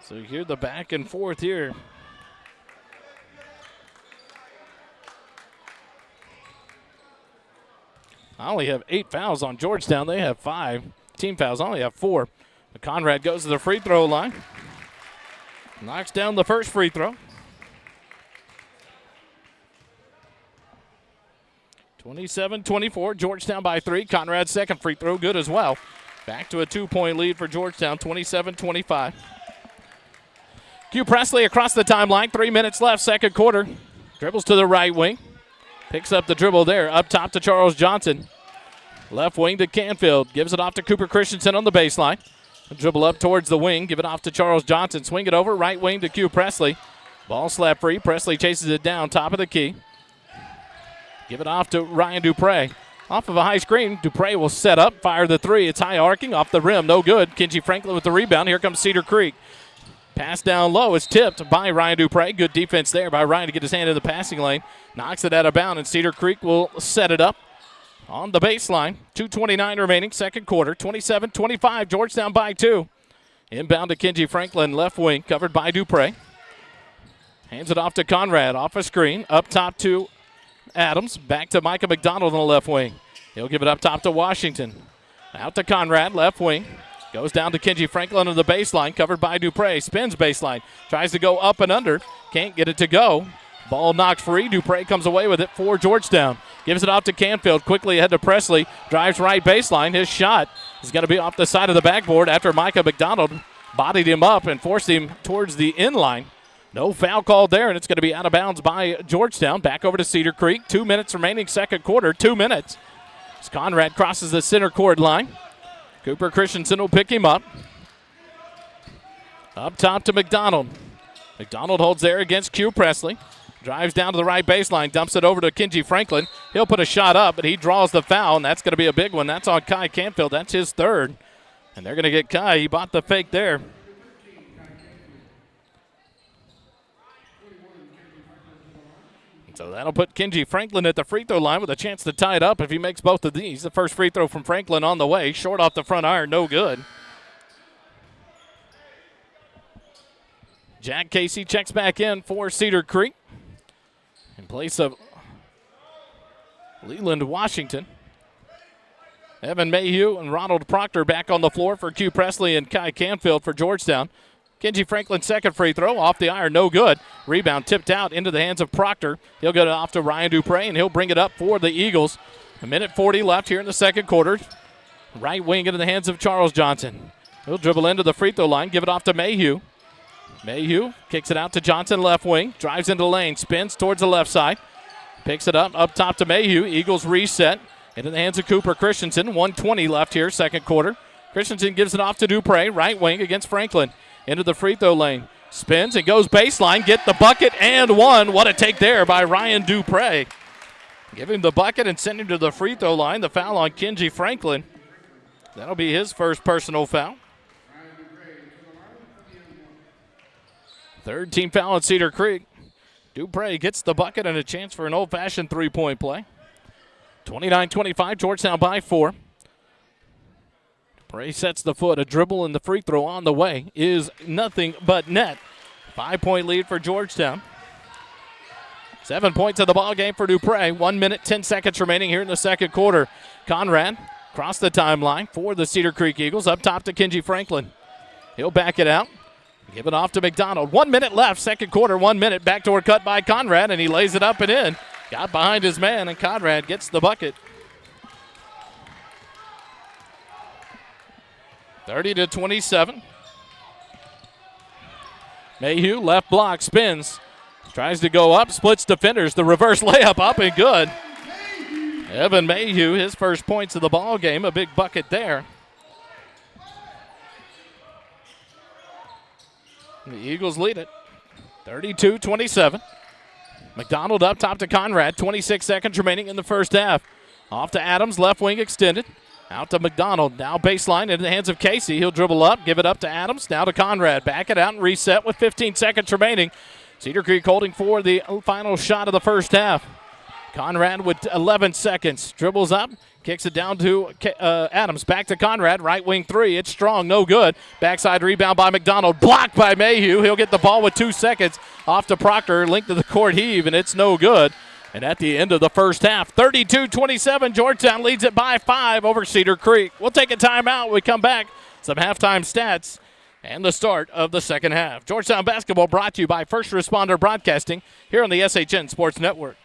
So you hear the back and forth here. I only have 8 fouls on Georgetown. They have 5 team fouls. I only have 4. But Conrad goes to the free throw line. Knocks down the first free throw. 27-24, Georgetown by 3. Conrad's second free throw, good as well. Back to a 2-point lead for Georgetown, 27-25. Q Presley across the timeline, 3 minutes left, second quarter. Dribbles to the right wing. Picks up the dribble there, up top to Charles Johnson. Left wing to Canfield, gives it off to Cooper Christensen on the baseline. Dribble up towards the wing, give it off to Charles Johnson. Swing it over, right wing to Q Presley. Ball slap free, Presley chases it down, top of the key. Give it off to Ryan Dupre. Off of a high screen, Dupre will set up, fire the three. It's high arcing, off the rim, no good. Kenji Franklin with the rebound. Here comes Cedar Creek. Pass down low is tipped by Ryan Dupre. Good defense there by Ryan to get his hand in the passing lane. Knocks it out of bounds, and Cedar Creek will set it up on the baseline. 2:29 remaining, second quarter. 27-25, Georgetown by 2. Inbound to Kenji Franklin, left wing, covered by Dupre. Hands it off to Conrad, off a screen. Up top to Adams, back to Micah McDonald on the left wing. He'll give it up top to Washington. Out to Conrad, left wing. Goes down to Kenji Franklin on the baseline, covered by Dupre. Spins baseline, tries to go up and under. Can't get it to go. Ball knocked free. Dupre comes away with it for Georgetown. Gives it off to Canfield, quickly ahead to Presley. Drives right baseline. His shot is going to be off the side of the backboard after Micah McDonald bodied him up and forced him towards the inline. No foul called there, and it's going to be out of bounds by Georgetown. Back over to Cedar Creek. 2 minutes remaining, second quarter. 2 minutes. As Conrad crosses the center court line. Cooper Christensen will pick him up. Up top to McDonald. McDonald holds there against Q Presley. Drives down to the right baseline, dumps it over to Kenji Franklin. He'll put a shot up, but he draws the foul, and that's going to be a big one. That's on Kai Canfield. That's his third. And they're going to get Kai. He bought the fake there. So that'll put Kenji Franklin at the free throw line with a chance to tie it up if he makes both of these. The first free throw from Franklin on the way. Short off the front iron, no good. Jack Casey checks back in for Cedar Creek in place of Leland Washington. Evan Mayhew and Ronald Proctor back on the floor for Q Presley and Kai Canfield for Georgetown. Kenji Franklin's second free throw off the iron, no good. Rebound tipped out into the hands of Proctor. He'll get it off to Ryan Dupre, and he'll bring it up for the Eagles. 1:40 left here in the second quarter. Right wing into the hands of Charles Johnson. He'll dribble into the free throw line, give it off to Mayhew. Mayhew kicks it out to Johnson, left wing. Drives into the lane, spins towards the left side. Picks it up top to Mayhew. Eagles reset into the hands of Cooper Christensen. 1:20 left here, second quarter. Christensen gives it off to Dupre, right wing against Franklin. Into the free throw lane. Spins and goes baseline. Get the bucket and one. What a take there by Ryan Dupre. Give him the bucket and send him to the free throw line. The foul on Kenji Franklin. That'll be his first personal foul. Third team foul at Cedar Creek. Dupre gets the bucket and a chance for an old-fashioned three-point play. 29-25, Georgetown by 4. Dupre sets the foot. A dribble and the free throw on the way is nothing but net. 5-point lead for Georgetown. 7 points of the ball game for Dupre. 1 minute, 10 seconds remaining here in the second quarter. Conrad across the timeline for the Cedar Creek Eagles. Up top to Kenji Franklin. He'll back it out. Give it off to McDonald. 1 minute left, second quarter, 1 minute. Backdoor cut by Conrad, and he lays it up and in. Got behind his man, and Conrad gets the bucket. 30-27. Mayhew, left block, spins. Tries to go up, splits defenders. The reverse layup up and good. Evan Mayhew, his first points of the ball game. A big bucket there. The Eagles lead it. 32-27. McDonald up top to Conrad. 26 seconds remaining in the first half. Off to Adams, left wing extended. Out to McDonald. Now baseline into the hands of Casey. He'll dribble up, give it up to Adams. Now to Conrad. Back it out and reset with 15 seconds remaining. Cedar Creek holding for the final shot of the first half. Conrad with 11 seconds. Dribbles up, kicks it down to Adams. Back to Conrad. Right wing three. It's strong, no good. Backside rebound by McDonald. Blocked by Mayhew. He'll get the ball with 2 seconds. Off to Proctor. Length of the court heave, and it's no good. And at the end of the first half, 32-27, Georgetown leads it by 5 over Cedar Creek. We'll take a timeout when we come back. Some halftime stats and the start of the second half. Georgetown basketball brought to you by First Responder Broadcasting here on the SHN Sports Network.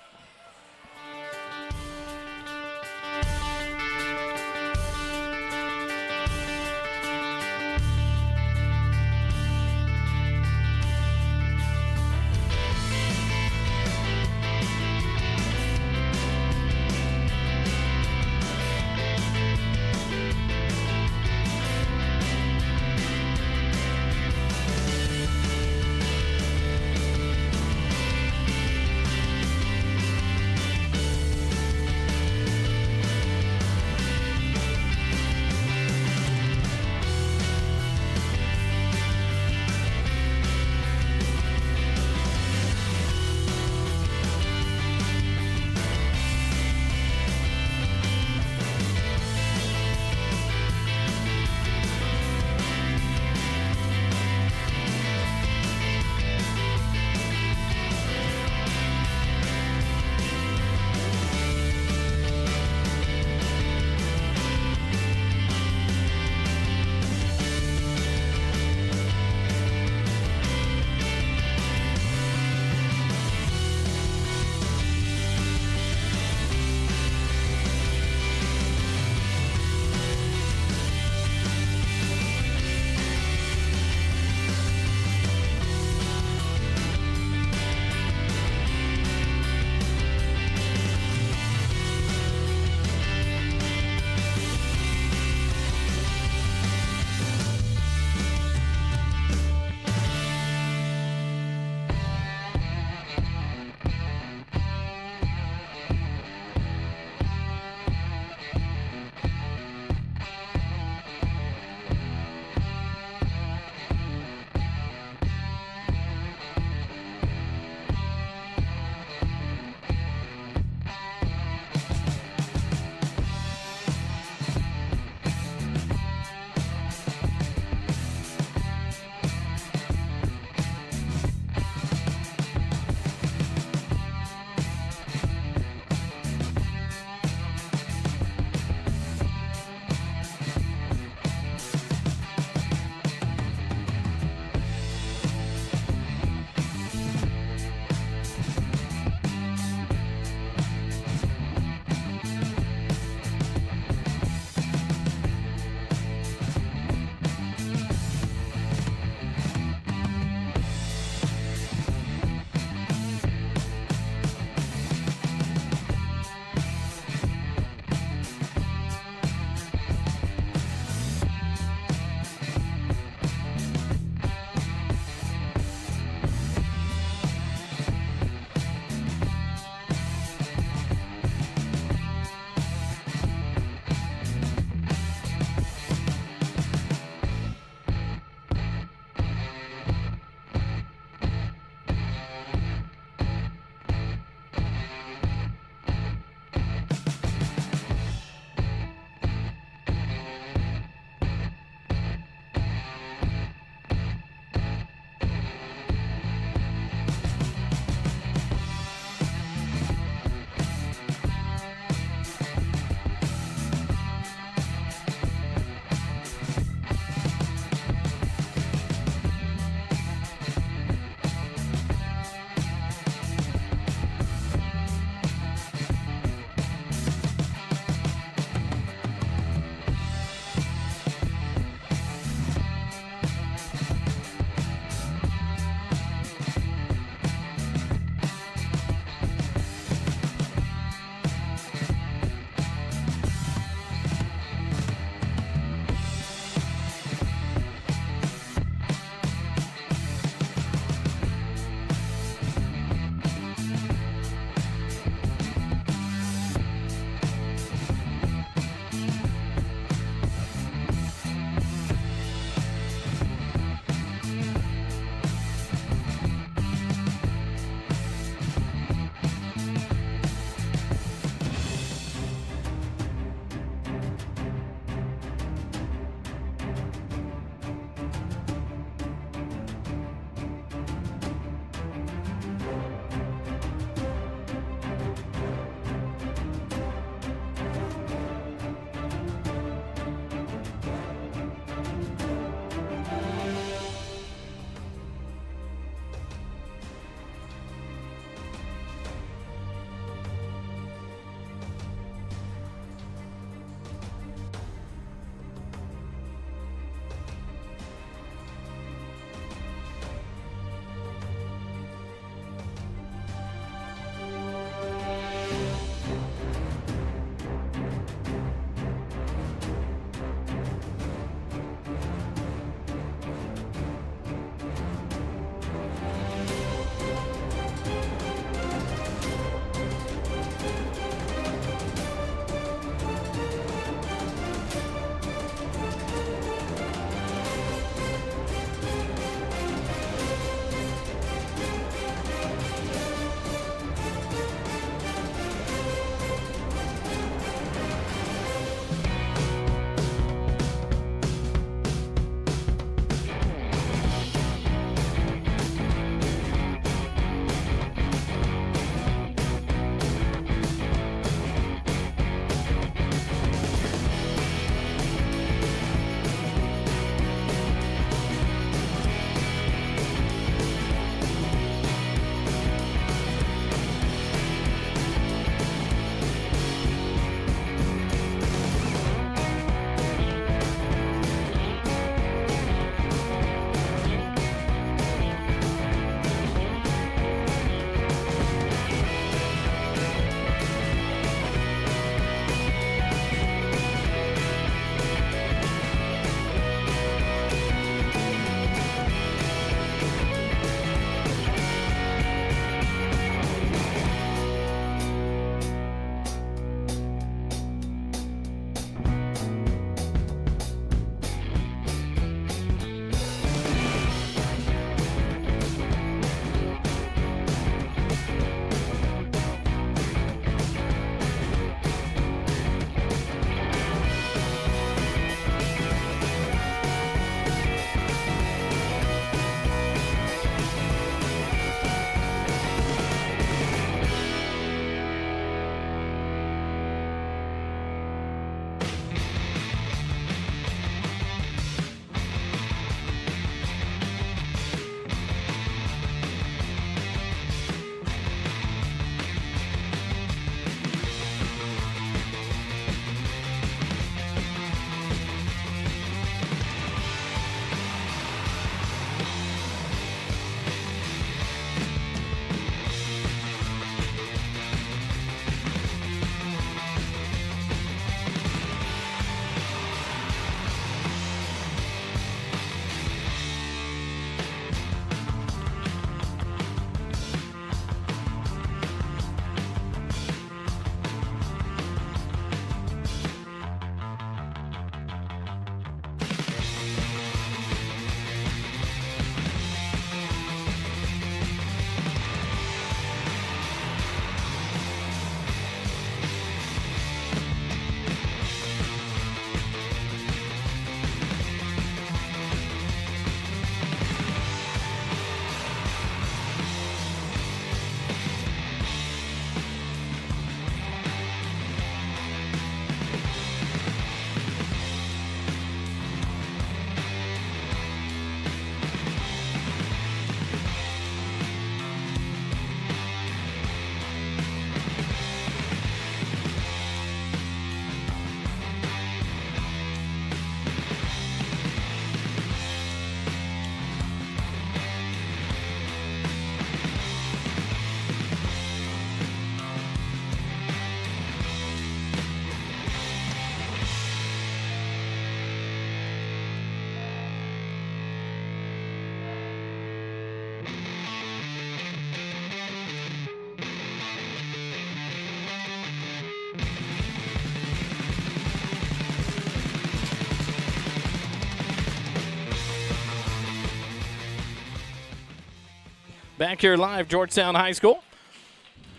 back here live, Georgetown High School.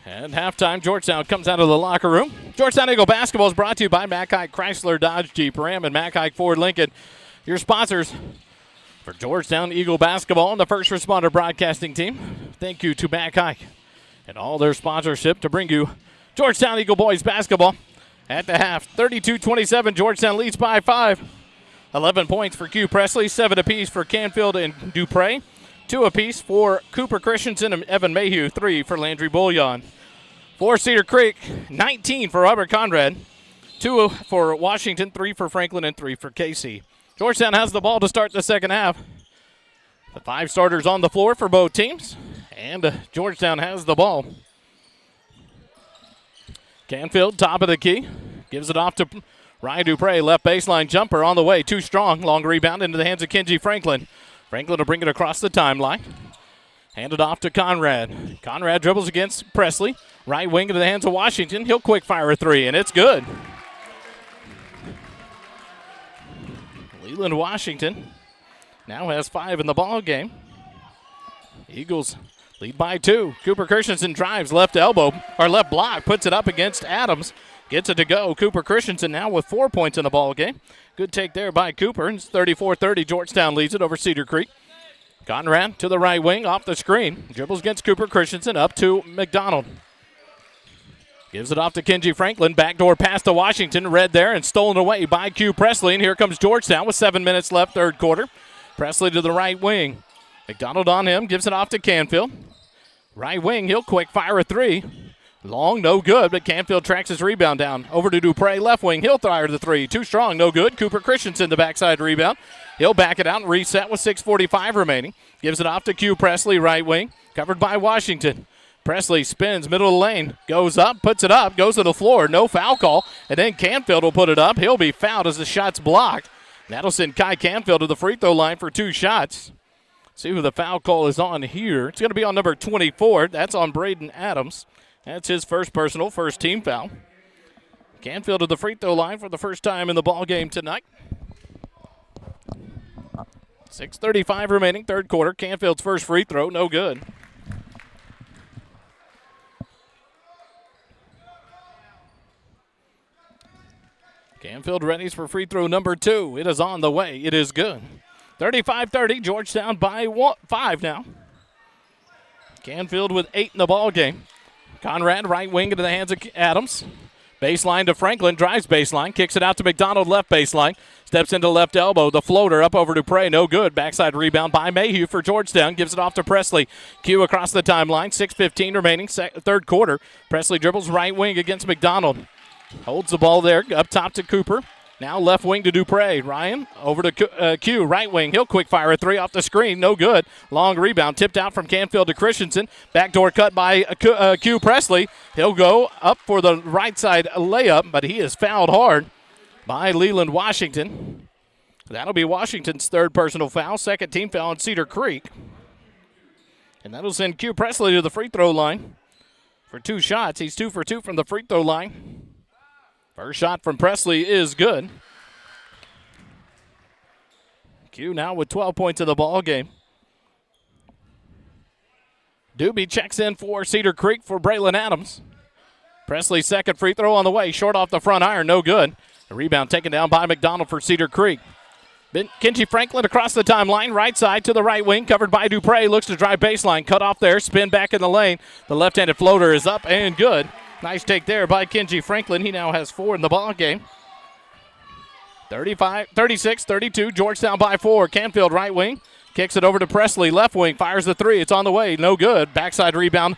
At halftime, Georgetown comes out of the locker room. Georgetown Eagle basketball is brought to you by Mackay Chrysler Dodge Jeep Ram and Mackay Ford Lincoln, your sponsors for Georgetown Eagle basketball and the first responder broadcasting team. Thank you to Mackay and all their sponsorship to bring you Georgetown Eagle boys basketball. At the half, 32-27, Georgetown leads by 5. 11 points for Q Presley, 7 apiece for Canfield and Dupre, 2 apiece for Cooper Christensen and Evan Mayhew, 3 for Landry Bullion. For Cedar Creek, 19 for Robert Conrad, 2 for Washington, 3 for Franklin, and 3 for Casey. Georgetown has the ball to start the second half. The 5 starters on the floor for both teams, and Georgetown has the ball. Canfield, top of the key, gives it off to Ryan Dupre, left baseline jumper on the way, too strong. Long rebound into the hands of Kenji Franklin. Franklin will bring it across the timeline. Hand it off to Conrad. Conrad dribbles against Presley. Right wing into the hands of Washington. He'll quick fire a 3, and it's good. Leland Washington now has 5 in the ball game. Eagles lead by 2. Cooper Christensen drives left elbow, or left block, puts it up against Adams. Gets it to go. Cooper Christensen now with 4 points in the ball game. Good take there by Cooper. It's 34-30. Georgetown leads it over Cedar Creek. Conrad to the right wing, off the screen. Dribbles against Cooper Christensen, up to McDonald. Gives it off to Kenji Franklin. Backdoor pass to Washington. Read there and stolen away by Q Presley. And here comes Georgetown with 7 minutes left, third quarter. Presley to the right wing. McDonald on him. Gives it off to Canfield. Right wing, he'll quick fire a 3. Long, no good, but Canfield tracks his rebound down. Over to Dupre, left wing. He'll fire the 3. Too strong, no good. Cooper Christensen, the backside rebound. He'll back it out and reset with 6:45 remaining. Gives it off to Q Presley, right wing. Covered by Washington. Presley spins, middle of the lane. Goes up, puts it up, goes to the floor. No foul call. And then Canfield will put it up. He'll be fouled as the shot's blocked. That'll send Kai Canfield to the free throw line for 2 shots. See who the foul call is on here. It's going to be on number 24. That's on Braden Adams. That's his first personal, first team foul. Canfield to the free throw line for the first time in the ball game tonight. 6:35 remaining, third quarter. Canfield's first free throw, no good. Canfield readies for free throw number 2. It is on the way. It is good. 35-30, Georgetown by 5 now. Canfield with 8 in the ball game. Conrad, right wing into the hands of Adams. Baseline to Franklin, drives baseline, kicks it out to McDonald, left baseline. Steps into left elbow, the floater up over Dupre, no good. Backside rebound by Mayhew for Georgetown, gives it off to Presley. Q across the timeline, 6:15 remaining, third quarter. Presley dribbles right wing against McDonald. Holds the ball there, up top to Cooper. Now left wing to Dupre. Ryan over to Q, right wing. He'll quick fire a 3 off the screen. No good. Long rebound. Tipped out from Canfield to Christensen. Backdoor cut by Q Presley. He'll go up for the right side layup, but he is fouled hard by Leland Washington. That'll be Washington's third personal foul. Second team foul on Cedar Creek. And that'll send Q Presley to the free throw line for 2 shots. He's 2 for 2 from the free throw line. First shot from Presley is good. Q now with 12 points in the ball game. Doobie checks in for Cedar Creek for Braylon Adams. Presley's second free throw on the way. Short off the front iron, no good. The rebound taken down by McDonald for Cedar Creek. Kenji Franklin across the timeline, right side to the right wing, covered by Dupre. Looks to drive baseline, cut off there, spin back in the lane. The left-handed floater is up and good. Nice take there by Kenji Franklin. He now has 4 in the ball game. 36-32, Georgetown by 4. Canfield right wing, kicks it over to Presley. Left wing, fires the 3. It's on the way, no good. Backside rebound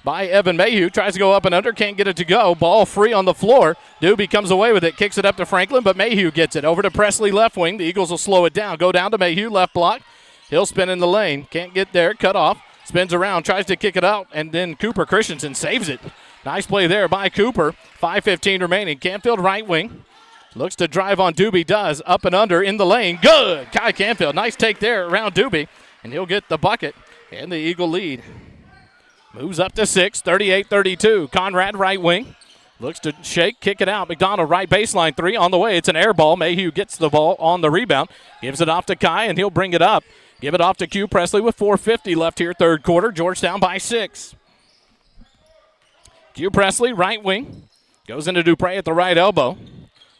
by Evan Mayhew. Tries to go up and under, can't get it to go. Ball free on the floor. Doobie comes away with it, kicks it up to Franklin, but Mayhew gets it. Over to Presley left wing. The Eagles will slow it down. Go down to Mayhew, left block. He'll spin in the lane. Can't get there, cut off. Spins around, tries to kick it out, and then Cooper Christensen saves it. Nice play there by Cooper. 5:15 remaining. Canfield right wing. Looks to drive on Doobie, does. Up and under in the lane. Good! Kai Canfield. Nice take there around Doobie, and he'll get the bucket and the Eagle lead. Moves up to 6, 38-32. Conrad right wing. Looks to shake, kick it out. McDonald right baseline 3 on the way. It's an air ball. Mayhew gets the ball on the rebound. Gives it off to Kai, and he'll bring it up. Give it off to Q Presley with 4:50 left here, third quarter. Georgetown by 6. Q Presley, right wing. Goes into Dupre at the right elbow.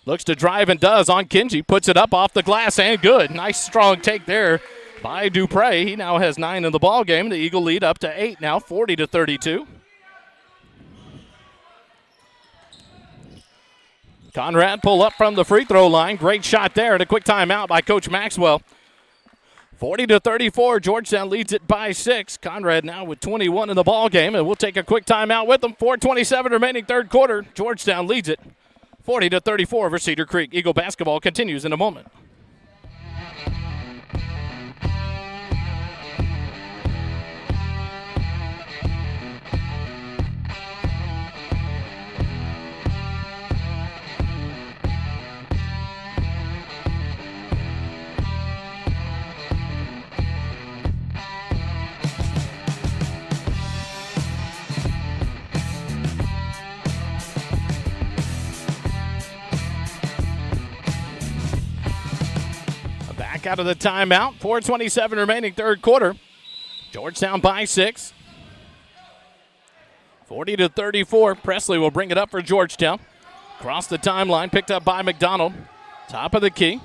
Looks to drive and does on Kinji. Puts it up off the glass and good. Nice strong take there by Dupre. He now has 9 in the ball game. The Eagle lead up to 8 now, 40-32. Conrad pull up from the free throw line. Great shot there and a quick timeout by Coach Maxwell. 40-34, Georgetown leads it by 6. Conrad now with 21 in the ball game, and we'll take a quick timeout with them. 4:27 remaining third quarter. Georgetown leads it 40-34 over Cedar Creek. Eagle basketball continues in a moment. Back out of the timeout. 4:27 remaining third quarter. Georgetown by 6. 40-34. Presley will bring it up for Georgetown. Across the timeline, picked up by McDonald. Top of the key.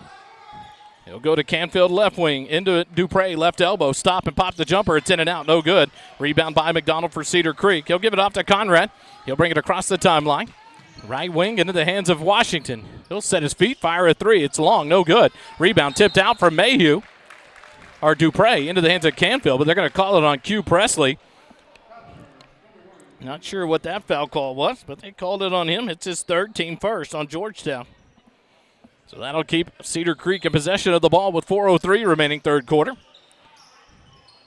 He'll go to Canfield left wing. Into Dupre, left elbow. Stop and pop the jumper. It's in and out. No good. Rebound by McDonald for Cedar Creek. He'll give it off to Conrad. He'll bring it across the timeline. Right wing into the hands of Washington. He'll set his feet, fire a 3. It's long, no good. Rebound tipped out from Mayhew. Or Dupre into the hands of Canfield, but they're going to call it on Q Presley. Not sure what that foul call was, but they called it on him. It's his third, team first on Georgetown. So that'll keep Cedar Creek in possession of the ball with 4:03 remaining third quarter.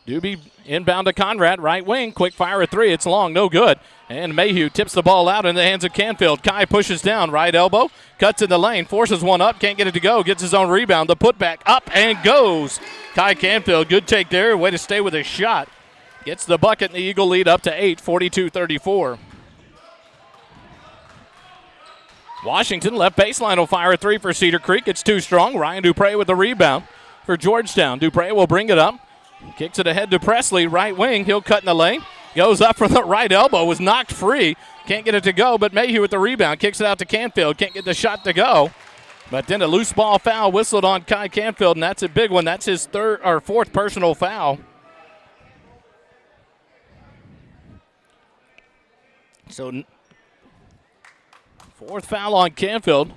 Doobie inbound to Conrad, right wing, quick fire a 3. It's long, no good. And Mayhew tips the ball out in the hands of Canfield. Kai pushes down, right elbow, cuts in the lane, forces one up, can't get it to go, gets his own rebound. The putback up and goes. Kai Canfield, good take there, way to stay with his shot. Gets the bucket and the Eagle lead up to 8, 42-34. Washington left baseline will fire a 3 for Cedar Creek. It's too strong. Ryan Dupre with the rebound for Georgetown. Dupre will bring it up. Kicks it ahead to Presley, right wing. He'll cut in the lane. Goes up from the right elbow. Was knocked free. Can't get it to go, but Mayhew with the rebound. Kicks it out to Canfield. Can't get the shot to go. But then a loose ball foul whistled on Kai Canfield, and that's a big one. That's his fourth personal foul. So, fourth foul on Canfield.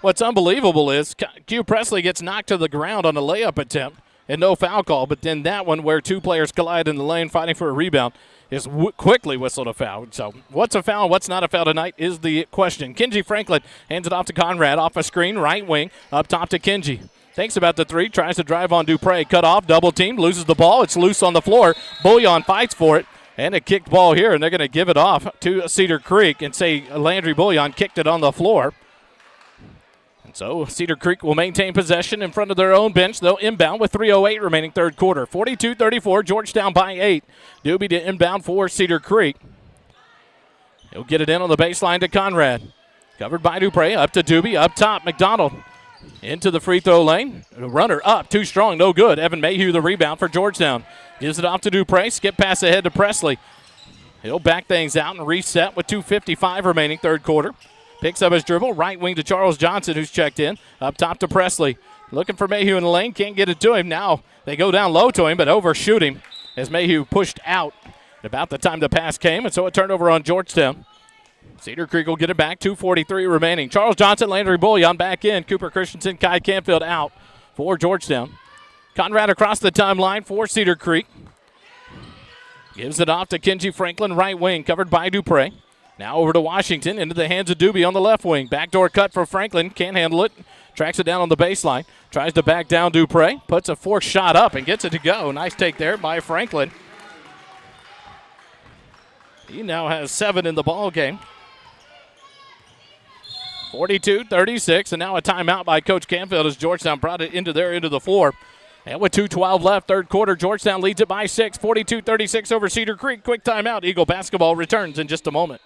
What's unbelievable is Q Presley gets knocked to the ground on a layup attempt. And no foul call, but then that one where two players collide in the lane fighting for a rebound is quickly whistled a foul. So what's a foul, what's not a foul tonight is the question. Kinji Franklin hands it off to Conrad, off a screen, right wing, up top to Kinji. Thinks about the 3, tries to drive on Dupre, cut off, double team, loses the ball, it's loose on the floor. Bullion fights for it, and a kicked ball here, and they're going to give it off to Cedar Creek and say Landry Bullion kicked it on the floor. So Cedar Creek will maintain possession in front of their own bench. They'll inbound with 3:08 remaining third quarter. 42-34, Georgetown by 8. Doobie to inbound for Cedar Creek. He'll get it in on the baseline to Conrad. Covered by Dupre, up to Doobie, up top, McDonald. Into the free throw lane. Runner up, too strong, no good. Evan Mayhew the rebound for Georgetown. Gives it off to Dupre, skip pass ahead to Presley. He'll back things out and reset with 2:55 remaining third quarter. Picks up his dribble, right wing to Charles Johnson, who's checked in. Up top to Presley. Looking for Mayhew in the lane, can't get it to him. Now they go down low to him, but overshoot him as Mayhew pushed out about the time the pass came, and so a turnover on Georgetown. Cedar Creek will get it back, 2:43 remaining. Charles Johnson, Landry Bullion back in. Cooper Christensen, Kai Canfield out for Georgetown. Conrad across the timeline for Cedar Creek. Gives it off to Kinji Franklin, right wing, covered by Dupre. Now over to Washington, into the hands of Doobie on the left wing. Backdoor cut for Franklin, can't handle it. Tracks it down on the baseline. Tries to back down Dupre. Puts a forced shot up and gets it to go. Nice take there by Franklin. He now has 7 in the ball game. 42-36, and now a timeout by Coach Canfield as Georgetown brought it into their end of the floor. And with 2:12 left, third quarter, Georgetown leads it by 6, 42-36 over Cedar Creek. Quick timeout. Eagle basketball returns in just a moment.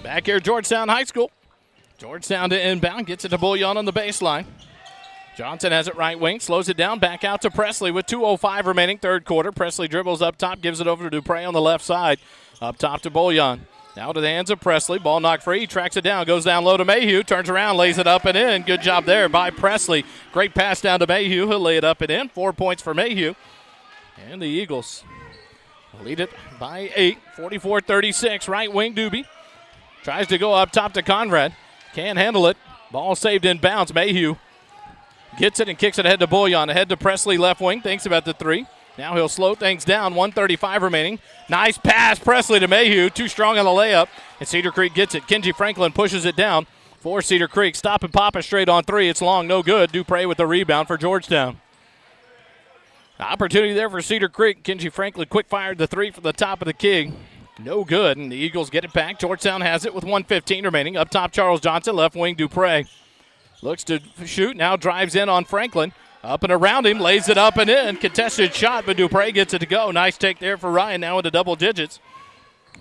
Back here at Georgetown High School. Georgetown to inbound, gets it to Bullion on the baseline. Johnson has it right wing, slows it down, back out to Presley with 2:05 remaining, third quarter. Presley dribbles up top, gives it over to Dupre on the left side. Up top to Bullion. Now to the hands of Presley. Ball knocked free. He tracks it down. Goes down low to Mayhew. Turns around. Lays it up and in. Good job there by Presley. Great pass down to Mayhew. He'll lay it up and in. 4 points for Mayhew. And the Eagles lead it by 8. 44-36. Right wing Doobie. Tries to go up top to Conrad. Can't handle it. Ball saved in bounds. Mayhew gets it and kicks it ahead to Bullion. Ahead to Presley left wing. Thinks about the three. Now he'll slow things down. 1:35 remaining. Nice pass, Presley to Mayhew. Too strong on the layup. And Cedar Creek gets it. Kenji Franklin pushes it down for Cedar Creek. Stop and pop it straight on three. It's long, no good. Dupre with the rebound for Georgetown. Opportunity there for Cedar Creek. Kenji Franklin quick fired the three from the top of the key. No good. And the Eagles get it back. Georgetown has it with 1:15 remaining. Up top, Charles Johnson. Left wing, Dupre. Looks to shoot. Now drives in on Franklin. Up and around him, lays it up and in. Contested shot, but Dupre gets it to go. Nice take there for Ryan, now into double digits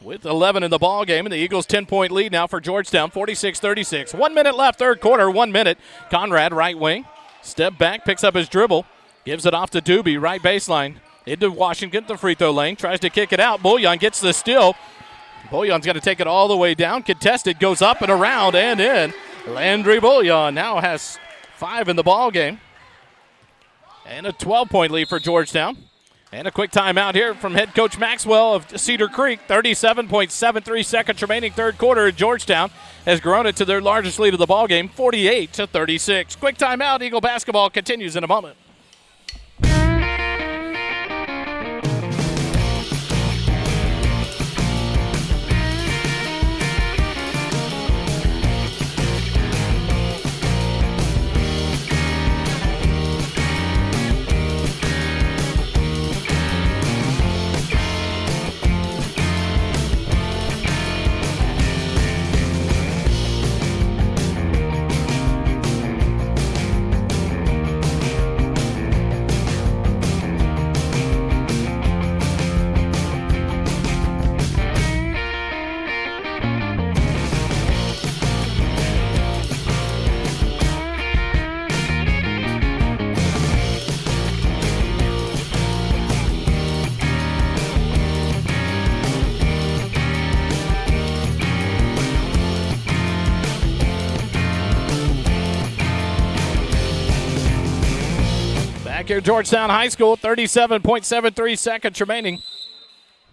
with 11 in the ball game. And the Eagles' 10-point lead now for Georgetown, 46-36. 1 minute left, third quarter, 1 minute. Conrad, right wing. Step back, picks up his dribble. Gives it off to Doobie, right baseline. Into Washington, the free throw lane. Tries to kick it out. Bullion gets the steal. Bullion's got to take it all the way down. Contested, goes up and around and in. Landry Bullion now has 5 in the ball game. And a 12-point lead for Georgetown. And a quick timeout here from head coach Maxwell of Cedar Creek. 37.73 seconds remaining, third quarter. Georgetown has grown it to their largest lead of the ballgame, 48-36. Quick timeout. Eagle basketball continues in a moment. Back here at Georgetown High School, 37.73 seconds remaining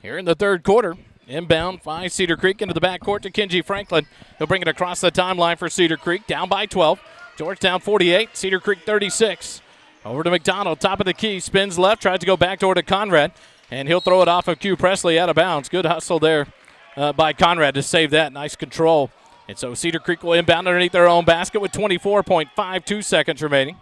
here in the third quarter. Inbound by Cedar Creek into the backcourt to Kenji Franklin. He'll bring it across the timeline for Cedar Creek, down by 12. Georgetown 48, Cedar Creek 36. Over to McDonald, top of the key, spins left, tries to go backdoor to Conrad, and he'll throw it off of Q Presley out of bounds. Good hustle there by Conrad to save that. Nice control. And so Cedar Creek will inbound underneath their own basket with 24.52 seconds remaining.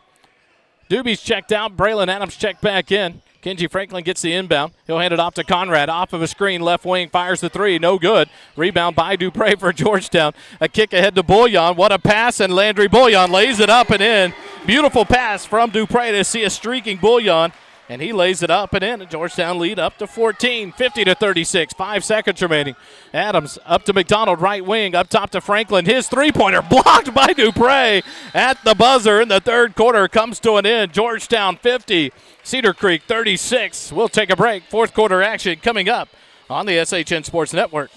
Doobie's checked out. Braylon Adams checked back in. Kenji Franklin gets the inbound. He'll hand it off to Conrad. Off of a screen, left wing, fires the three. No good. Rebound by Dupre for Georgetown. A kick ahead to Bullion. What a pass, and Landry Bullion lays it up and in. Beautiful pass from Dupre to see a streaking Bullion, and he lays it up and in. And Georgetown lead up to 14, 50-36. 5 seconds remaining. Adams up to McDonald, right wing, up top to Franklin. His three-pointer blocked by Dupre at the buzzer, and the third quarter comes to an end. Georgetown 50, Cedar Creek 36. We'll take a break. Fourth quarter action coming up on the SHN Sports Network.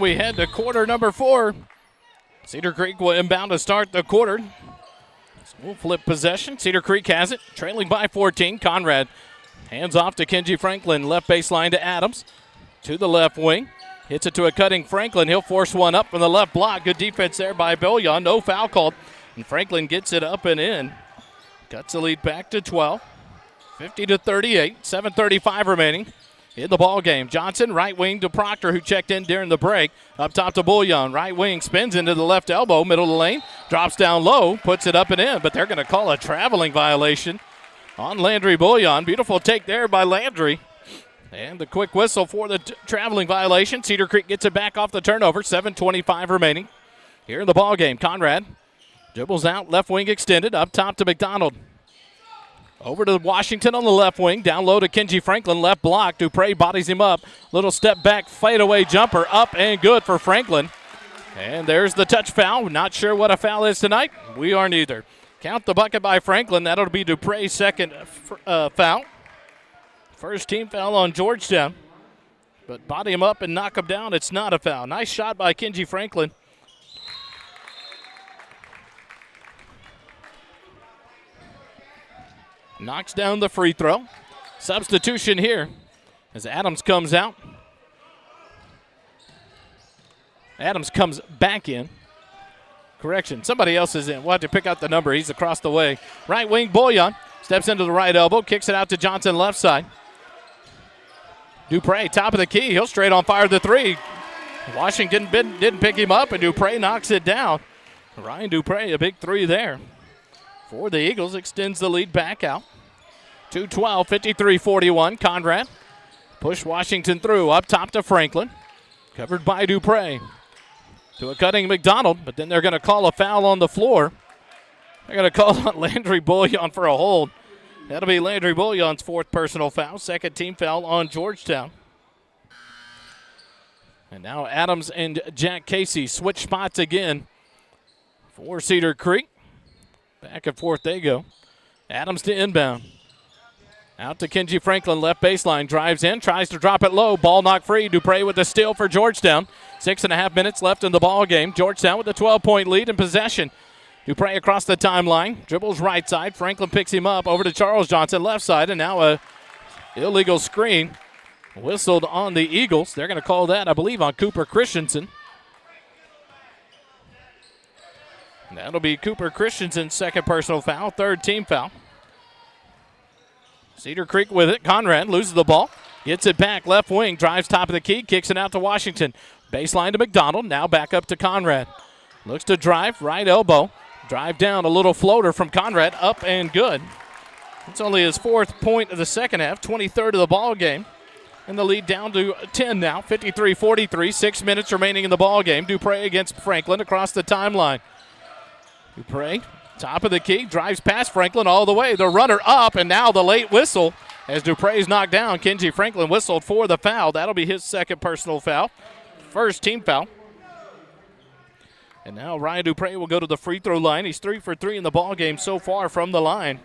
And we head to quarter number 4. Cedar Creek will inbound to start the quarter. So we'll flip possession. Cedar Creek has it, trailing by 14. Conrad hands off to Kenji Franklin. Left baseline to Adams. To the left wing. Hits it to a cutting Franklin. He'll force one up from the left block. Good defense there by Billion. No foul called. And Franklin gets it up and in. Cuts the lead back to 12. 50-38. 7:35 remaining in the ball game. Johnson, right wing to Proctor, who checked in during the break. Up top to Bullion. Right wing spins into the left elbow, middle of the lane. Drops down low, puts it up and in. But they're going to call a traveling violation on Landry Bullion. Beautiful take there by Landry. And the quick whistle for the traveling violation. Cedar Creek gets it back off the turnover. 7:25 remaining here in the ball game. Conrad dribbles out, left wing extended, up top to McDonald. Over to Washington on the left wing, down low to Kenji Franklin, left block. Dupre bodies him up. Little step back, fadeaway jumper, up and good for Franklin. And there's the touch foul. Not sure what a foul is tonight. We aren't either. Count the bucket by Franklin. That'll be Dupre's second foul. First team foul on Georgetown. But body him up and knock him down, it's not a foul. Nice shot by Kenji Franklin. Knocks down the free throw. Substitution here as Adams comes out. Adams comes back in. Correction, somebody else is in. We'll have to pick out the number. He's across the way. Right wing, Bullion steps into the right elbow, kicks it out to Johnson left side. Dupre, top of the key. He'll straight on fire the three. Washington didn't pick him up, and Dupre knocks it down. Ryan Dupre, a big three there for the Eagles, extends the lead back out. 2:12, 53-41. Conrad push Washington through, up top to Franklin. Covered by Dupre. To a cutting McDonald, but then they're going to call a foul on the floor. They're going to call on Landry Bullion for a hold. That'll be Landry Bullion's fourth personal foul, second team foul on Georgetown. And now Adams and Jack Casey switch spots again for Cedar Creek. Back and forth they go. Adams to inbound. Out to Kenji Franklin, left baseline, drives in, tries to drop it low. Ball knocked free. Dupre with the steal for Georgetown. 6.5 minutes left in the ball game. Georgetown with a 12-point lead in possession. Dupre across the timeline, dribbles right side. Franklin picks him up over to Charles Johnson, left side, and now a illegal screen whistled on the Eagles. They're going to call that, I believe, on Cooper Christensen. And that'll be Cooper Christensen's second personal foul, third team foul. Cedar Creek with it. Conrad loses the ball, gets it back, left wing, drives top of the key, kicks it out to Washington. Baseline to McDonald, now back up to Conrad. Looks to drive, right elbow. Drive down, a little floater from Conrad, up and good. It's only his fourth point of the second half, 23rd of the ball game. And the lead down to 10 now, 53-43, 6 minutes remaining in the ball game. Dupre against Franklin across the timeline. Dupre, top of the key, drives past Franklin all the way. The runner up, and now the late whistle as Dupre's knocked down. Kenji Franklin whistled for the foul. That'll be his second personal foul, first team foul. And now Ryan Dupre will go to the free throw line. He's 3 for 3 in the ball game so far from the line.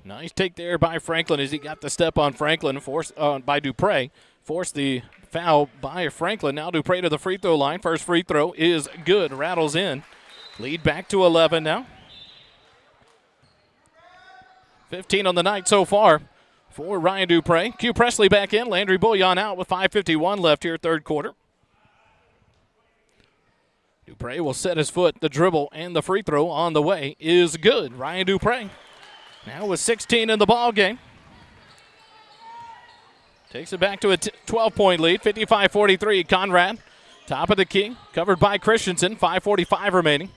Nice take there by Franklin as he got the step on Franklin, forced by Dupre. Forced the foul by Franklin. Now Dupre to the free throw line. First free throw is good. Rattles in. Lead back to 11 now. 15 on the night so far for Ryan Dupre. Q Presley back in. Landry Bullion out with 5:51 left here, third quarter. Dupre will set his foot. The dribble and the free throw on the way is good. Ryan Dupre now with 16 in the ball game. Takes it back to a 12-point lead, 55-43. Conrad, top of the key, covered by Christensen, 5:45 remaining.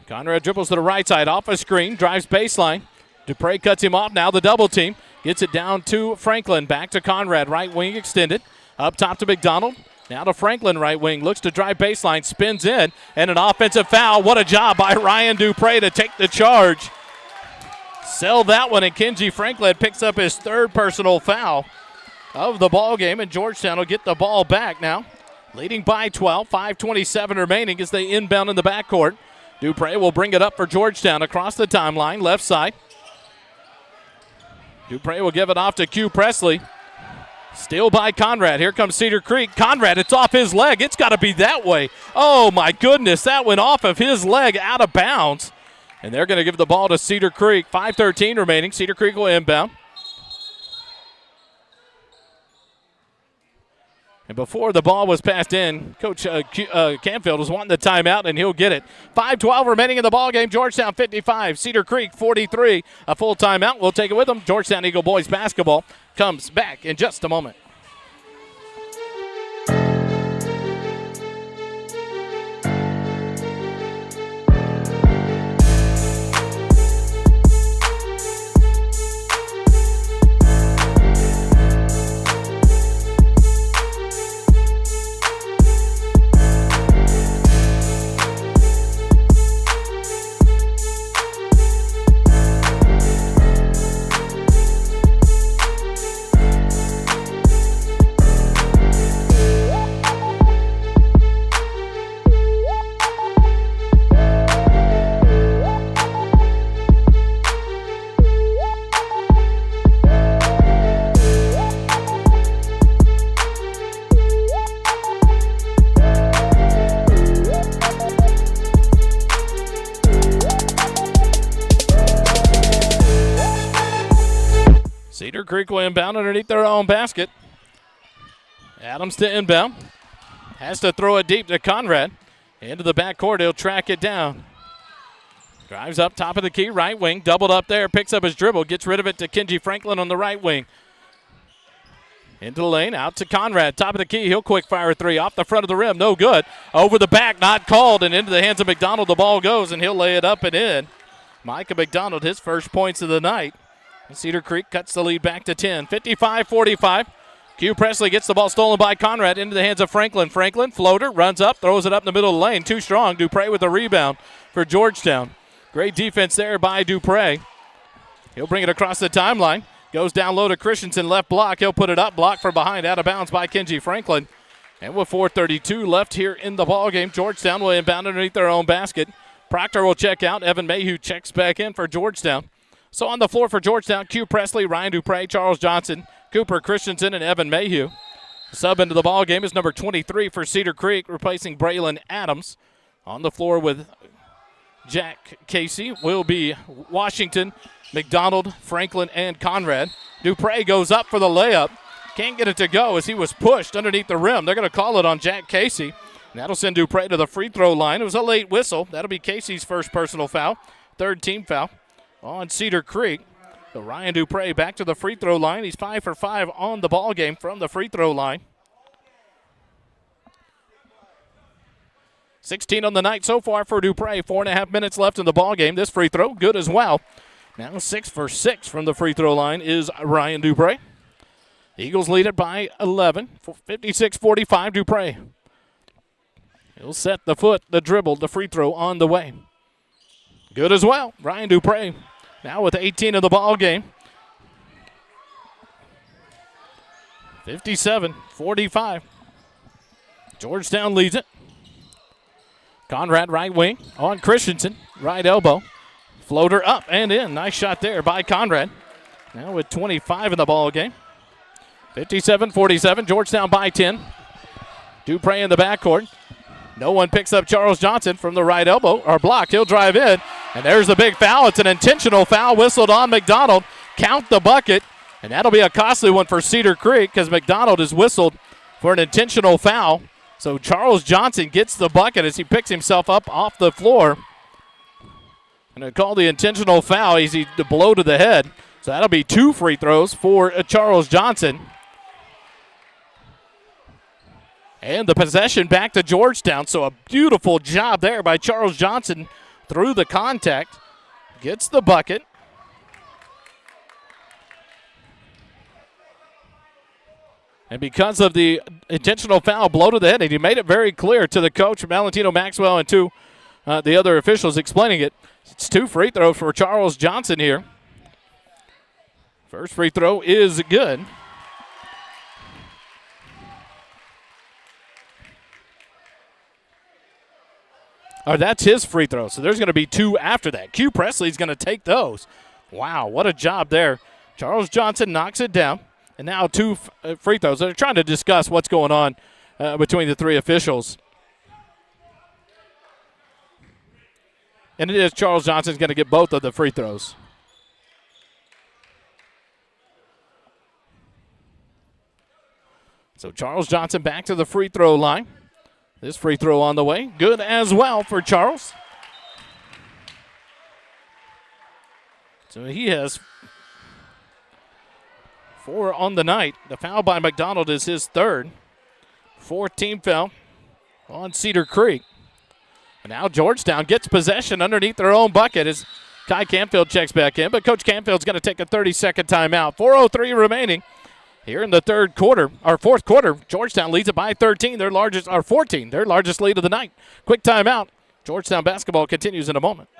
Conrad dribbles to the right side, off a screen, drives baseline. Dupre cuts him off, now the double team. Gets it down to Franklin, back to Conrad, right wing extended. Up top to McDonald, now to Franklin, right wing. Looks to drive baseline, spins in, and an offensive foul. What a job by Ryan Dupre to take the charge. Sell that one, and Kenji Franklin picks up his third personal foul of the ball game, and Georgetown will get the ball back now. Leading by 12, 5:27 remaining as they inbound in the backcourt. Dupre will bring it up for Georgetown across the timeline, left side. Dupre will give it off to Q Presley. Steal by Conrad. Here comes Cedar Creek. Conrad, it's off his leg. It's got to be that way. Oh, my goodness. That went off of his leg out of bounds. And they're going to give the ball to Cedar Creek. 5:13 remaining. Cedar Creek will inbound. And before the ball was passed in, Coach Canfield was wanting the timeout, and he'll get it. 5:12 remaining in the ballgame. Georgetown 55, Cedar Creek 43. A full timeout. We'll take it with them. Georgetown Eagle boys basketball comes back in just a moment. Cedar Creek will inbound underneath their own basket. Adams to inbound. Has to throw it deep to Conrad. Into the backcourt, he'll track it down. Drives up top of the key, right wing. Doubled up there, picks up his dribble. Gets rid of it to Kenji Franklin on the right wing. Into the lane, out to Conrad. Top of the key, he'll quick fire a three. Off the front of the rim, no good. Over the back, not called. And into the hands of McDonald, the ball goes, and he'll lay it up and in. Micah McDonald, his first points of the night. Cedar Creek cuts the lead back to 10. 55-45. Q Presley gets the ball stolen by Conrad into the hands of Franklin. Franklin, floater, runs up, throws it up in the middle of the lane. Too strong. Dupre with the rebound for Georgetown. Great defense there by Dupre. He'll bring it across the timeline. Goes down low to Christensen, left block. He'll put it up, blocked from behind, out of bounds by Kenji Franklin. And with 4:32 left here in the ballgame, Georgetown will inbound underneath their own basket. Proctor will check out. Evan Mayhew checks back in for Georgetown. So on the floor for Georgetown, Q Presley, Ryan Dupre, Charles Johnson, Cooper Christensen, and Evan Mayhew. Sub into the ball game is number 23 for Cedar Creek, replacing Braylon Adams. On the floor with Jack Casey will be Washington, McDonald, Franklin, and Conrad. Dupre goes up for the layup. Can't get it to go as he was pushed underneath the rim. They're going to call it on Jack Casey. And that'll send Dupre to the free throw line. It was a late whistle. That'll be Casey's first personal foul, third team foul on Cedar Creek. So Ryan Dupre back to the free throw line. He's 5 for 5 on the ball game from the free throw line. 16 on the night so far for Dupre. 4.5 minutes left in the ball game. This free throw good as well. Now 6 for 6 from the free throw line is Ryan Dupre. Eagles lead it by 11. 56-45 Dupre. He'll set the foot, the dribble, the free throw on the way. Good as well. Ryan Dupre now with 18 in the ball game. 57-45. Georgetown leads it. Conrad right wing on Christensen. Right elbow. Floater up and in. Nice shot there by Conrad. Now with 25 in the ball game. 57-47. Georgetown by 10. Dupre in the backcourt. No one picks up Charles Johnson from the right elbow or block. He'll drive in. And there's the big foul. It's an intentional foul whistled on McDonald. Count the bucket. And that'll be a costly one for Cedar Creek because McDonald is whistled for an intentional foul. So Charles Johnson gets the bucket as he picks himself up off the floor. And they call the intentional foul. He's the blow to the head. So that'll be 2 free throws for Charles Johnson. And the possession back to Georgetown. So a beautiful job there by Charles Johnson through the contact. Gets the bucket. And because of the intentional foul, blow to the head, and he made it very clear to the coach, Valentino Maxwell, and to the other officials explaining it. It's 2 free throws for Charles Johnson here. First free throw is good. That's his free throw. So there's going to be 2 after that. Q Presley's going to take those. Wow, what a job there. Charles Johnson knocks it down. And now 2 free throws. They're trying to discuss what's going on between the 3 officials. And it is Charles Johnson's going to get both of the free throws. So Charles Johnson back to the free throw line. This free throw on the way. Good as well for Charles. So he has 4 on the night. The foul by McDonald is his 3rd. 4th team foul on Cedar Creek. And now Georgetown gets possession underneath their own bucket as Kai Canfield checks back in. But Coach Canfield's going to take a 30-second timeout. 4:03 remaining here in the fourth quarter. Georgetown leads it by 13, 14, their largest lead of the night. Quick timeout. Georgetown basketball continues in a moment.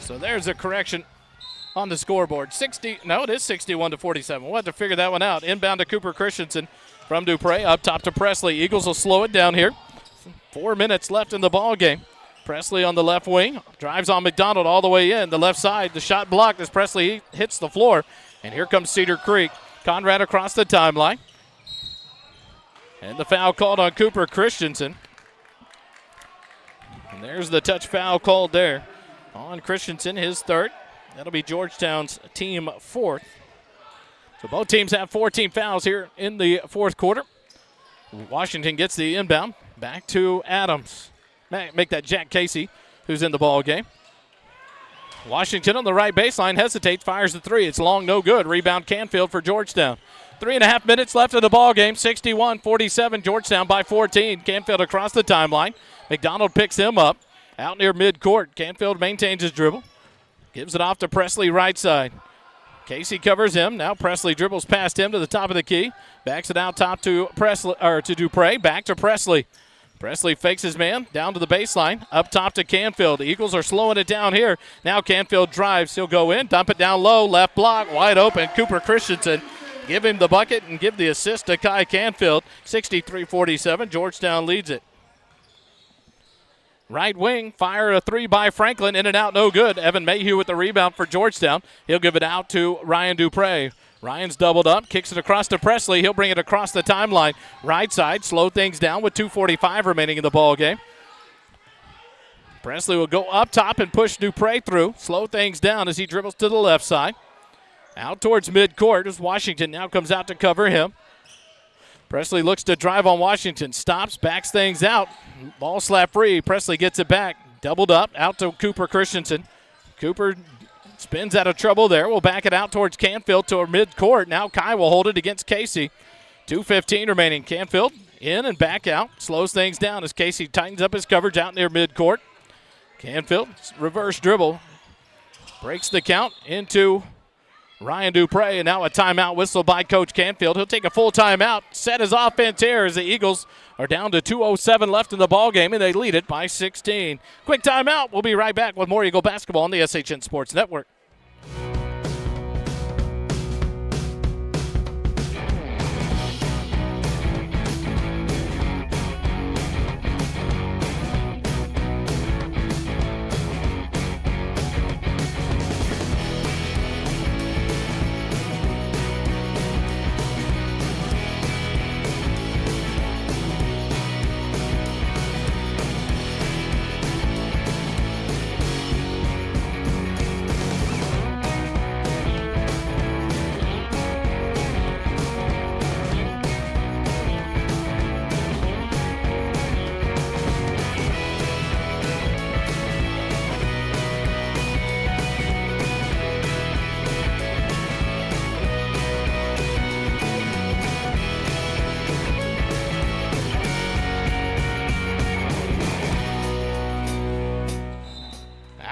So there's a correction on the scoreboard. It is 61-47. We'll have to figure that one out. Inbound to Cooper Christensen from Dupre. Up top to Presley. Eagles will slow it down here. 4 minutes left in the ball game. Presley on the left wing. Drives on McDonald all the way in. The left side. The shot blocked as Presley hits the floor. And here comes Cedar Creek. Conrad across the timeline. And the foul called on Cooper Christensen. And there's the touch foul called there on Christensen, his 3rd. That'll be Georgetown's team 4th. So both teams have 14 fouls here in the 4th quarter. Washington gets the inbound. Back to Adams. Make that Jack Casey, who's in the ball game. Washington on the right baseline hesitates, fires the 3. It's long, no good. Rebound Canfield for Georgetown. 3.5 minutes left in the ball game. 61-47, Georgetown by 14. Canfield across the timeline. McDonald picks him up. Out near midcourt, Canfield maintains his dribble. Gives it off to Presley right side. Casey covers him. Now Presley dribbles past him to the top of the key. Backs it out top to Dupre. Back to Presley. Presley fakes his man down to the baseline. Up top to Canfield. The Eagles are slowing it down here. Now Canfield drives. He'll go in, dump it down low. Left block, wide open. Cooper Christensen give him the bucket and give the assist to Kai Canfield. 63-47. Georgetown leads it. Right wing, fire a 3 by Franklin, in and out, no good. Evan Mayhew with the rebound for Georgetown. He'll give it out to Ryan Dupre. Ryan's doubled up, kicks it across to Presley. He'll bring it across the timeline. Right side, slow things down with 2:45 remaining in the ball game. Presley will go up top and push Dupre through. Slow things down as he dribbles to the left side. Out towards midcourt as Washington now comes out to cover him. Presley looks to drive on Washington. Stops, backs things out. Ball slap free. Presley gets it back. Doubled up. Out to Cooper Christensen. Cooper spins out of trouble there. We'll back it out towards Canfield to midcourt. Now Kai will hold it against Casey. 2:15 remaining. Canfield in and back out. Slows things down as Casey tightens up his coverage out near midcourt. Canfield, reverse dribble. Breaks the count into Ryan Dupre, and now a timeout whistle by Coach Canfield. He'll take a full timeout, set his offense here as the Eagles are down to 2:07 left in the ball game, and they lead it by 16. Quick timeout. We'll be right back with more Eagle basketball on the SHN Sports Network.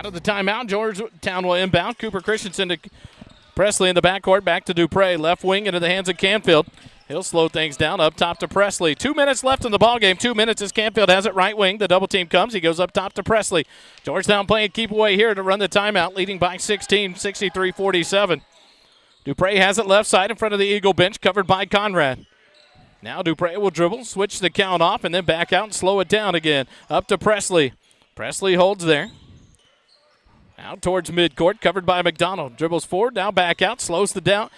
Out of the timeout, Georgetown will inbound. Cooper Christensen to Presley in the backcourt. Back to Dupre. Left wing into the hands of Canfield. He'll slow things down up top to Presley. 2 minutes left in the ballgame. 2 minutes as Canfield has it right wing. The double team comes. He goes up top to Presley. Georgetown playing keep away here to run the timeout, leading by 16, 63-47. Dupre has it left side in front of the Eagle bench, covered by Conrad. Now Dupre will dribble, switch the count off, and then back out and slow it down again. Up to Presley. Presley holds there. Out towards midcourt, covered by McDonald. Dribbles forward, now back out, slows it down,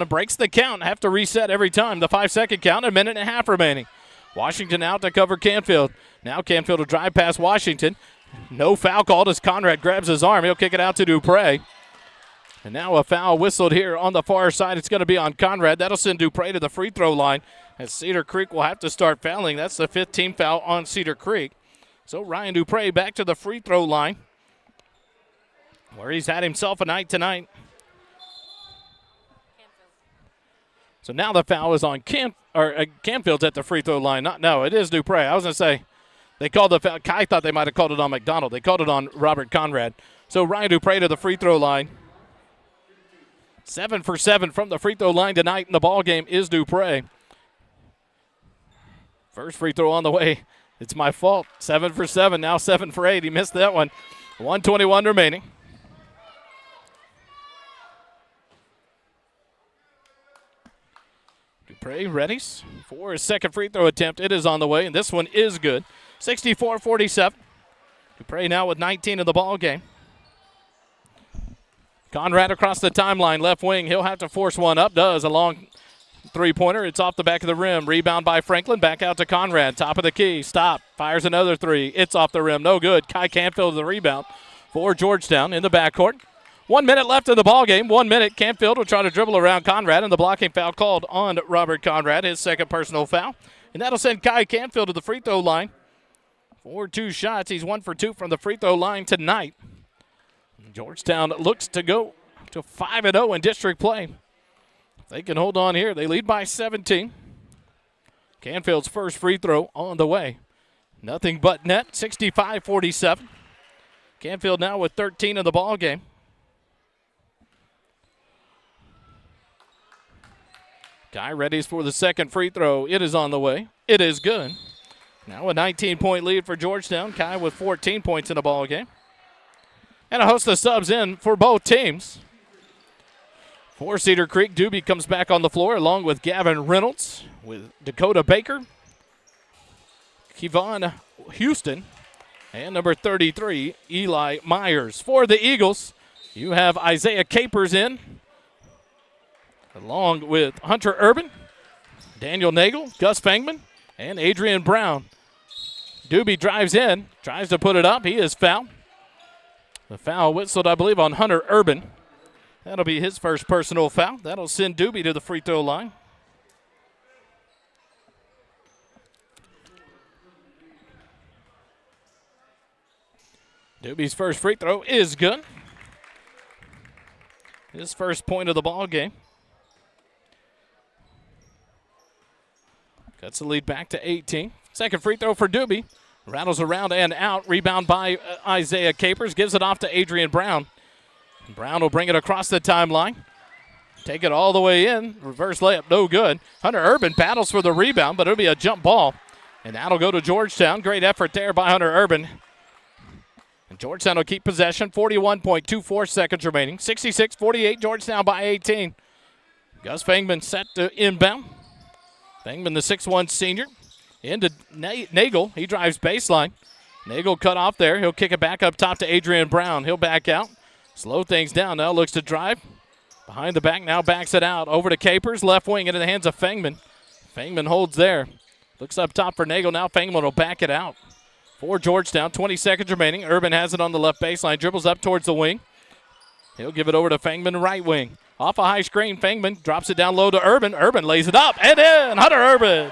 and breaks the count. Have to reset every time. The 5-second count, a minute and a half remaining. Washington out to cover Canfield. Now Canfield will drive past Washington. No foul called as Conrad grabs his arm. He'll kick it out to Dupre. And now a foul whistled here on the far side. It's going to be on Conrad. That'll send Dupre to the free throw line as Cedar Creek will have to start fouling. That's the 5th team foul on Cedar Creek. So Ryan Dupre back to the free throw line, where he's had himself a night tonight. So now the foul is on Canfield's at the free throw line. It is Dupre. I was going to say they called the foul. Kai thought they might have called it on McDonald. They called it on Robert Conrad. So Ryan Dupre to the free throw line. 7 for 7 from the free throw line tonight in the ball game is Dupre. First free throw on the way. It's my fault. 7 for 7, now 7 for 8. He missed that one. 1:21 remaining. Dupre readies for his second free throw attempt. It is on the way, and this one is good. 64-47. Dupre now with 19 in the ball game. Conrad across the timeline, left wing. He'll have to force one up. Does a long three-pointer. It's off the back of the rim. Rebound by Franklin. Back out to Conrad. Top of the key. Stop. Fires another three. It's off the rim. No good. Kai Canfield with the rebound for Georgetown in the backcourt. 1 minute left in the ballgame. 1 minute. Canfield will try to dribble around Conrad, and the blocking foul called on Robert Conrad, his second personal foul. And that'll send Kai Canfield to the free throw line for 2 shots. He's 1 for 2 from the free throw line tonight. Georgetown looks to go to 5-0 in district play. If they can hold on here, they lead by 17. Canfield's first free throw on the way. Nothing but net, 65-47. Canfield now with 13 in the ball game. Guy readies for the second free throw. It is on the way. It is good. Now a 19-point lead for Georgetown. Kai with 14 points in the ball game. And a host of subs in for both teams. For Cedar Creek, Doobie comes back on the floor along with Gavin Reynolds, with Dakota Baker, Kevon Houston, and number 33, Eli Myers. For the Eagles, you have Isaiah Capers in, along with Hunter Urban, Daniel Nagel, Gus Fangman, and Adrian Brown. Doobie drives in, tries to put it up. He is fouled. The foul whistled, I believe, on Hunter Urban. That'll be his first personal foul. That'll send Doobie to the free throw line. Doobie's first free throw is good. His first point of the ball game. Cuts the lead back to 18. Second free throw for Doobie. Rattles around and out. Rebound by Isaiah Capers. Gives it off to Adrian Brown. Brown will bring it across the timeline. Take it all the way in. Reverse layup, no good. Hunter Urban battles for the rebound, but it'll be a jump ball. And that'll go to Georgetown. Great effort there by Hunter Urban. And Georgetown will keep possession. 41.24 seconds remaining. 66-48, Georgetown by 18. Gus Fangman set to inbound. Fangman, the 6'1 senior. Into Nagel. He drives baseline. Nagel cut off there. He'll kick it back up top to Adrian Brown. He'll back out. Slow things down now. Looks to drive. Behind the back now. Backs it out. Over to Capers. Left wing into the hands of Fangman. Fangman holds there. Looks up top for Nagel. Now Fangman will back it out. For Georgetown. 20 seconds remaining. Urban has it on the left baseline. Dribbles up towards the wing. He'll give it over to Fangman, right wing. Off a high screen. Fangman drops it down low to Urban. Urban lays it up. And in. Hunter Urban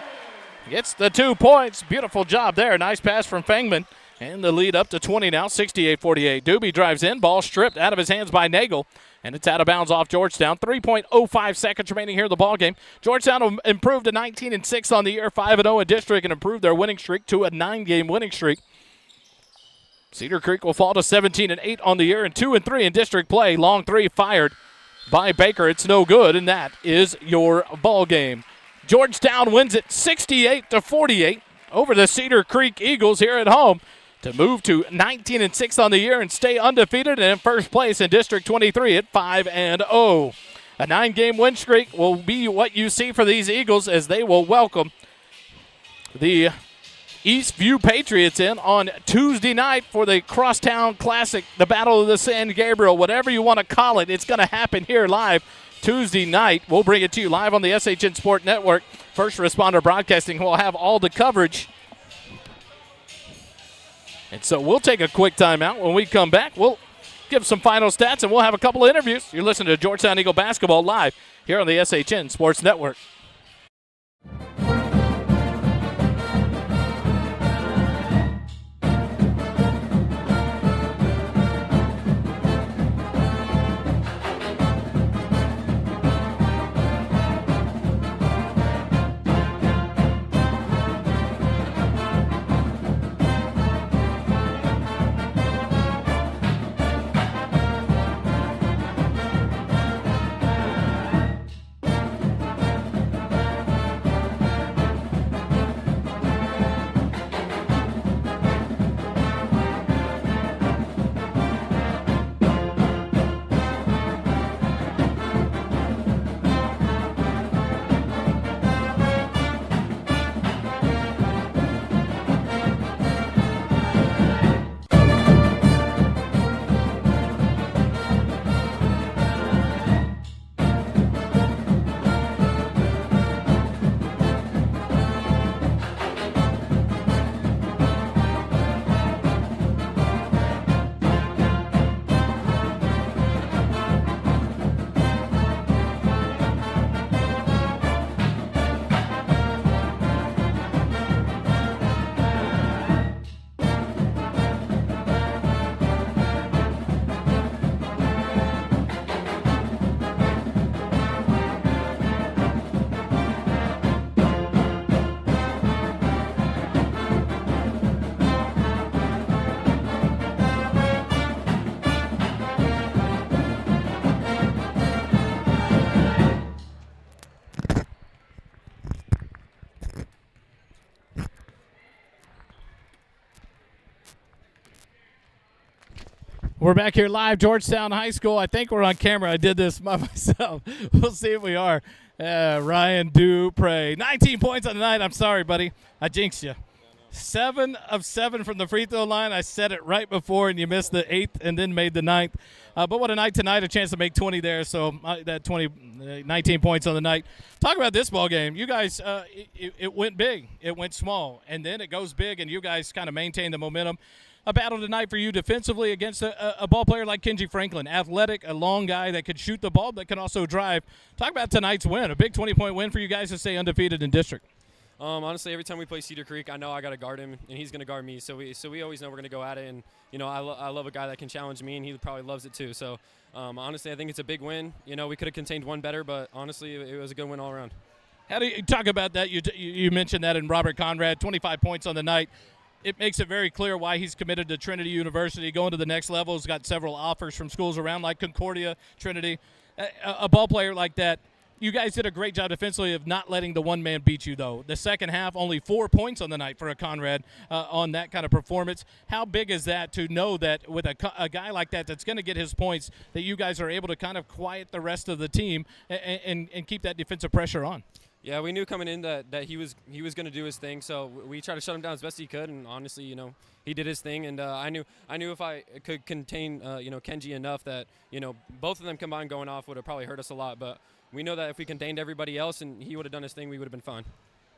gets the 2 points. Beautiful job there. Nice pass from Fangman. And the lead up to 20 now, 68-48. Doobie drives in. Ball stripped out of his hands by Nagel. And it's out of bounds off Georgetown. 3.05 seconds remaining here in the ballgame. Georgetown will improve to 19-6 on the year, 5-0 in district, and improve their winning streak to a 9-game winning streak. Cedar Creek will fall to 17-8 on the year and 2-3 in district play. Long three fired by Baker. It's no good, and that is your ball game. Georgetown wins it 68-48 over the Cedar Creek Eagles here at home to move to 19-6 on the year and stay undefeated and in first place in District 23 at 5-0. A 9-game win streak will be what you see for these Eagles as they will welcome the Eastview Patriots in on Tuesday night for the Crosstown Classic, the Battle of the San Gabriel, whatever you want to call it. It's going to happen here live Tuesday night. We'll bring it to you live on the SHN Sport Network. First Responder Broadcasting will have all the coverage. And so we'll take a quick timeout. When we come back, we'll give some final stats and we'll have a couple of interviews. You're listening to Georgetown Eagle Basketball live here on the SHN Sports Network. We're back here live, Georgetown High School. I think we're on camera. I did this by myself. We'll see if we are. Ryan Dupre. 19 points on the night. I'm sorry, buddy. I jinxed you. 7 of 7 from the free throw line. I said it right before, and you missed the 8th and then made the 9th. But what a night tonight. A chance to make 20 there. So that 19 points on the night. Talk about this ball game. You guys, it went big. It went small. And then it goes big, and you guys kind of maintain the momentum. A battle tonight for you defensively against a ball player like Kenji Franklin. Athletic, a long guy that could shoot the ball but can also drive. Talk about tonight's win, a big 20-point win for you guys to stay undefeated in district. Honestly, every time we play Cedar Creek, I know I got to guard him, and he's going to guard me. So we always know we're going to go at it. And, you know, I love a guy that can challenge me, and he probably loves it too. So, honestly, I think it's a big win. You know, we could have contained one better, but honestly, it was a good win all around. How do you talk about that? You mentioned that in Robert Conrad, 25 points on the night. It makes it very clear why he's committed to Trinity University, going to the next level. He's got several offers from schools around like Concordia, Trinity. A ball player like that, you guys did a great job defensively of not letting the one man beat you, though. The second half, only 4 points on the night for a Conrad on that kind of performance. How big is that to know that with a guy like that that's going to get his points, that you guys are able to kind of quiet the rest of the team and keep that defensive pressure on? Yeah, we knew coming in that he was going to do his thing, so we tried to shut him down as best he could, and honestly, you know, he did his thing, and I knew if I could contain Kenji enough that, you know, both of them combined going off would have probably hurt us a lot, but we know that if we contained everybody else and he would have done his thing, we would have been fine.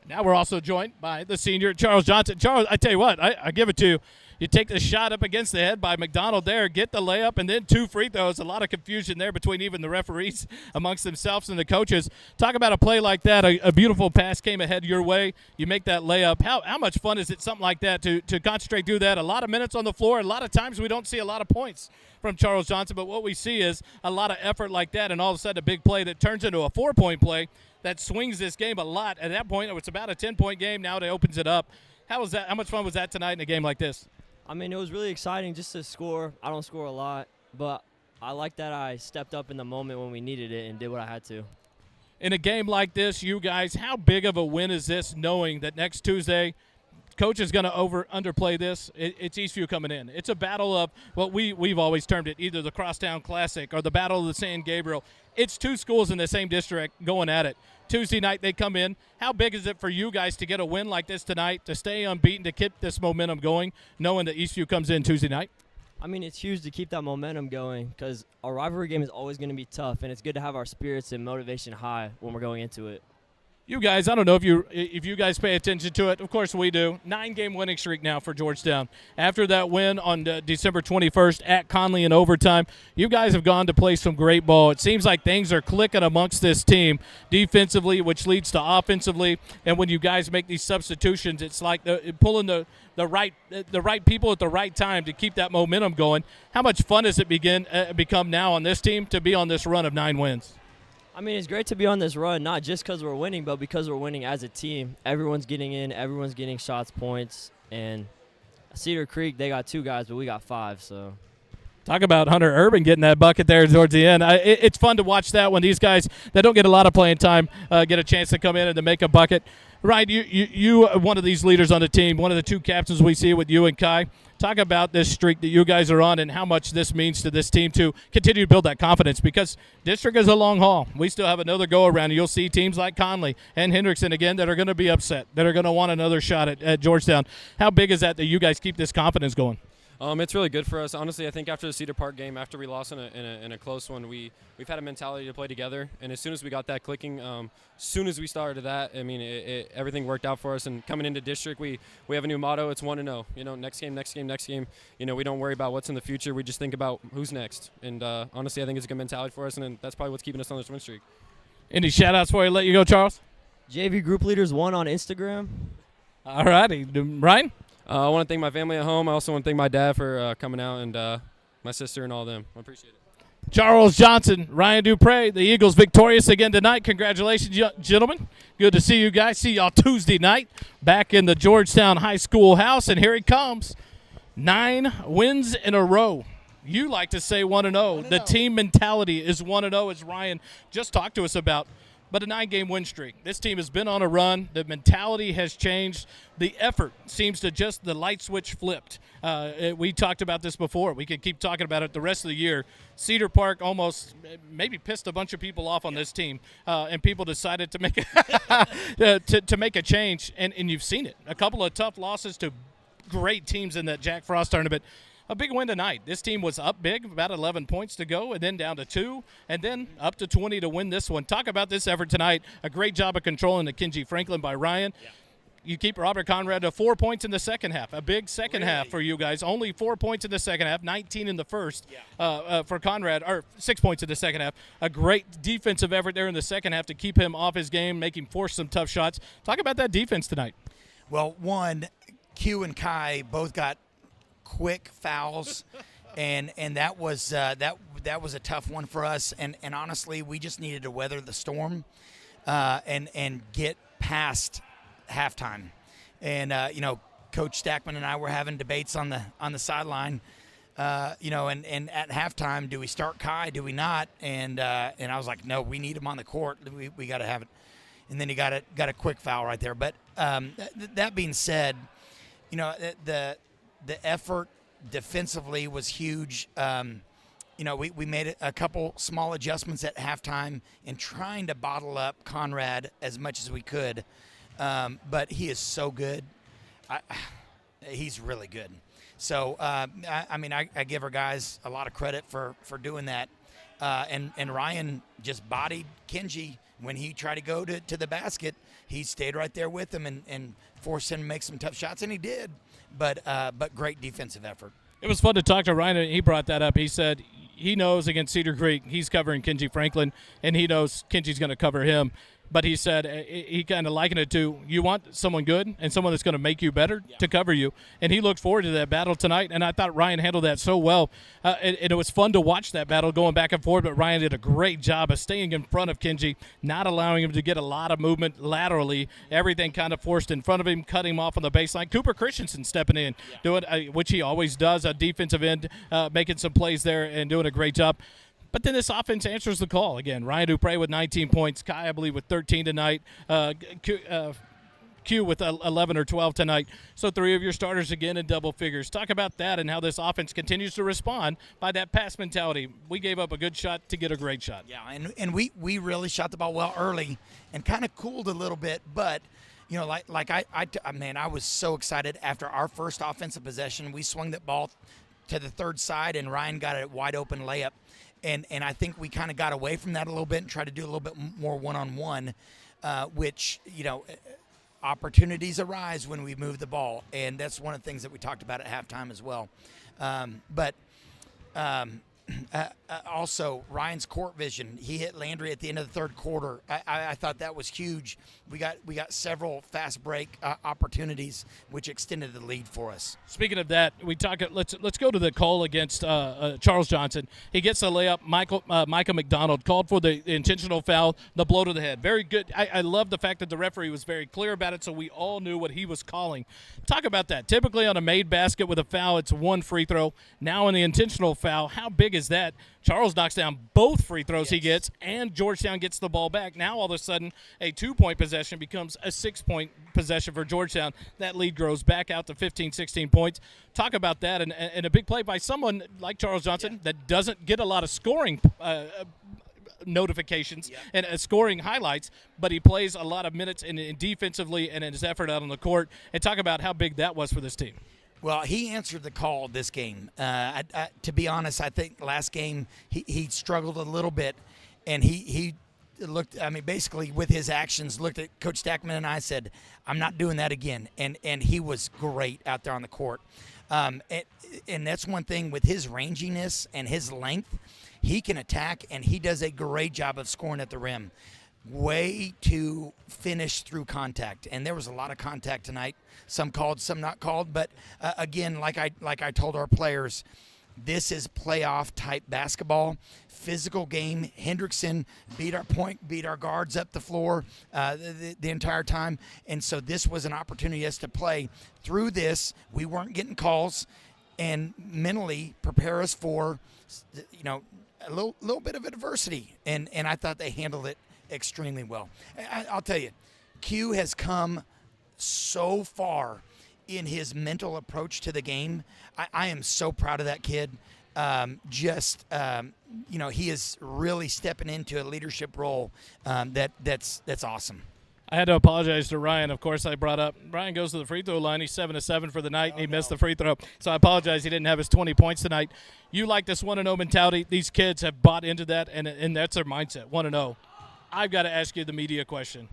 Now we're also joined by the senior, Charles Johnson. Charles, I tell you what, I give it to you. You take the shot up against the head by McDonald there, get the layup, and then 2 free throws. A lot of confusion there between even the referees amongst themselves and the coaches. Talk about a play like that. A beautiful pass came ahead your way. You make that layup. How much fun is it, something like that, to concentrate, do that? A lot of minutes on the floor. A lot of times we don't see a lot of points from Charles Johnson, but what we see is a lot of effort like that, and all of a sudden a big play that turns into a 4-point play that swings this game a lot. At that point, it's about a 10-point game. Now it opens it up. How was that? How much fun was that tonight in a game like this? I mean, it was really exciting just to score. I don't score a lot, but I like that I stepped up in the moment when we needed it and did what I had to. In a game like this, you guys, how big of a win is this, knowing that next Tuesday coach is going to underplay this? It's Eastview coming in. It's a battle of what we've always termed it, either the Crosstown Classic or the Battle of the San Gabriel. It's two schools in the same district going at it. Tuesday night they come in. How big is it for you guys to get a win like this tonight, to stay unbeaten, to keep this momentum going, knowing that Eastview comes in Tuesday night? I mean, it's huge to keep that momentum going because a rivalry game is always going to be tough, and it's good to have our spirits and motivation high when we're going into it. You guys, I don't know if you guys pay attention to it. Of course we do. 9-game winning streak now for Georgetown. After that win on December 21st at Conley in overtime, you guys have gone to play some great ball. It seems like things are clicking amongst this team defensively, which leads to offensively. And when you guys make these substitutions, it's like pulling the right people at the right time to keep that momentum going. How much fun has it become now on this team to be on this run of 9 wins? I mean, it's great to be on this run, not just because we're winning, but because we're winning as a team. Everyone's getting in, everyone's getting shots, points, and Cedar Creek, they got 2 guys, but we got 5, so. Talk about Hunter Urban getting that bucket there towards the end. It's fun to watch that when these guys that don't get a lot of playing time get a chance to come in and to make a bucket. Right, you one of these leaders on the team, one of the 2 captains we see with you and Kai. Talk about this streak that you guys are on and how much this means to this team to continue to build that confidence, because district is a long haul. We still have another go-around. You'll see teams like Conley and Hendrickson again that are going to be upset, that are going to want another shot at Georgetown. How big is that you guys keep this confidence going? It's really good for us. Honestly, I think after the Cedar Park game, after we lost in a close one, we've had a mentality to play together. And as soon as we got that clicking, as soon as we started that, I mean, everything worked out for us. And coming into district, we have a new motto. It's 1-0. You know, next game, next game, next game. You know, we don't worry about what's in the future. We just think about who's next. And honestly, I think it's a good mentality for us, and that's probably what's keeping us on this win streak. Any shout-outs before I let you go, Charles? JV Group Leaders 1 on Instagram. All righty. Ryan? I want to thank my family at home. I also want to thank my dad for coming out, and my sister and all of them. I appreciate it. Charles Johnson, Ryan Dupre, the Eagles victorious again tonight. Congratulations, gentlemen. Good to see you guys. See y'all Tuesday night back in the Georgetown High School house, and here he comes. 9 wins in a row. You like to say 1-0. The team mentality is 1-0, as Ryan just talked to us about. But a 9-game win streak. This team has been on a run. The mentality has changed. The effort seems to just, the light switch flipped. We talked about this before. We could keep talking about it the rest of the year. Cedar Park almost maybe pissed a bunch of people off on this team, and people decided to make to make a change. And you've seen it. A couple of tough losses to great teams in that Jack Frost tournament. A big win tonight. This team was up big, about 11 points to go, and then down to 2, and then up to 20 to win this one. Talk about this effort tonight. A great job of controlling the Kenji Franklin by Ryan. Yeah. You keep Robert Conrad to 4 points in the second half. A big second half for you guys. Only 4 points in the second half, 19 in the first for Conrad, or 6 points in the second half. A great defensive effort there in the second half to keep him off his game, make him force some tough shots. Talk about that defense tonight. Well, one, Q and Kai both got quick fouls, and that was that was a tough one for us. And honestly, we just needed to weather the storm and get past halftime. And you know, Coach Stackman and I were having debates on the sideline. You know, and at halftime, do we start Kai? Do we not? And I was like, no, we need him on the court. We got to have it. And then he got a quick foul right there. But that being said, you know, the effort defensively was huge. You know, we made a couple small adjustments at halftime in trying to bottle up Conrad as much as we could. But he is so good. He's really good. So, I mean, I give our guys a lot of credit for doing that. And Ryan just bodied Kenji when he tried to go to the basket. He stayed right there with him and forced him to make some tough shots, and he did. But great defensive effort. It was fun to talk to Ryan, and he brought that up. He said he knows against Cedar Creek he's covering Kenji Franklin, and he knows Kenji's going to cover him. But he said he kind of likened it to, you want someone good and someone that's going to make you better to cover you. And he looked forward to that battle tonight, and I thought Ryan handled that so well. And it was fun to watch that battle going back and forth, but Ryan did a great job of staying in front of Kenji, not allowing him to get a lot of movement laterally. Everything kind of forced in front of him, cutting him off on the baseline. Cooper Christensen stepping in, doing which he always does, a defensive end, making some plays there and doing a great job. But then this offense answers the call. Again, Ryan Dupre with 19 points, Kai, I believe, with 13 tonight, Q with 11 or 12 tonight. So 3 of your starters again in double figures. Talk about that and how this offense continues to respond by that pass mentality. We gave up a good shot to get a great shot. Yeah, and we really shot the ball well early and kind of cooled a little bit, but you know, I was so excited after our first offensive possession. We swung that ball to the third side, and Ryan got a wide open layup. And I think we kind of got away from that a little bit and tried to do a little bit more one-on-one, which, you know, opportunities arise when we move the ball. And that's one of the things that we talked about at halftime as well. Also, Ryan's court vision. He hit Landry at the end of the third quarter. I thought that was huge. We got several fast break opportunities, which extended the lead for us. Speaking of that, let's go to the call against Charles Johnson. He gets a layup. Micah McDonald called for the intentional foul, the blow to the head. Very good. I love the fact that the referee was very clear about it, so we all knew what he was calling. Talk about that. Typically on a made basket with a foul, it's one free throw. Now in the intentional foul, how big is that? Charles knocks down both free throws he gets, and Georgetown gets the ball back. Now all of a sudden, a 2-point possession becomes a 6-point possession for Georgetown. That lead grows back out to 15, 16 points. Talk about that, and a big play by someone like Charles Johnson that doesn't get a lot of scoring notifications and scoring highlights, but he plays a lot of minutes in defensively and in his effort out on the court. And talk about how big that was for this team. Well, he answered the call this game. To be honest, I think last game he struggled a little bit, and he looked, I mean, basically with his actions, looked at Coach Stackman and I said, I'm not doing that again. And he was great out there on the court. And that's one thing with his ranginess and his length, he can attack, and he does a great job of scoring at the rim. Way to finish through contact, and there was a lot of contact tonight. Some called, some not called, but again, like I told our players, this is playoff type basketball, physical game. Hendrickson beat our guards up the floor the entire time, and so this was an opportunity us to play through this. We weren't getting calls, and mentally prepare us for, you know, a little bit of adversity, and I thought they handled it extremely well. I'll tell you, Q has come so far in his mental approach to the game. I am so proud of that kid. You know, he is really stepping into a leadership role that's awesome. I had to apologize to Ryan. Of course, I brought up Ryan goes to the free throw line. He's 7-7 for the night, and he missed the free throw. So I apologize he didn't have his 20 points tonight. You like this 1-0 mentality. These kids have bought into that, and that's their mindset, 1-0. I've got to ask you the media question.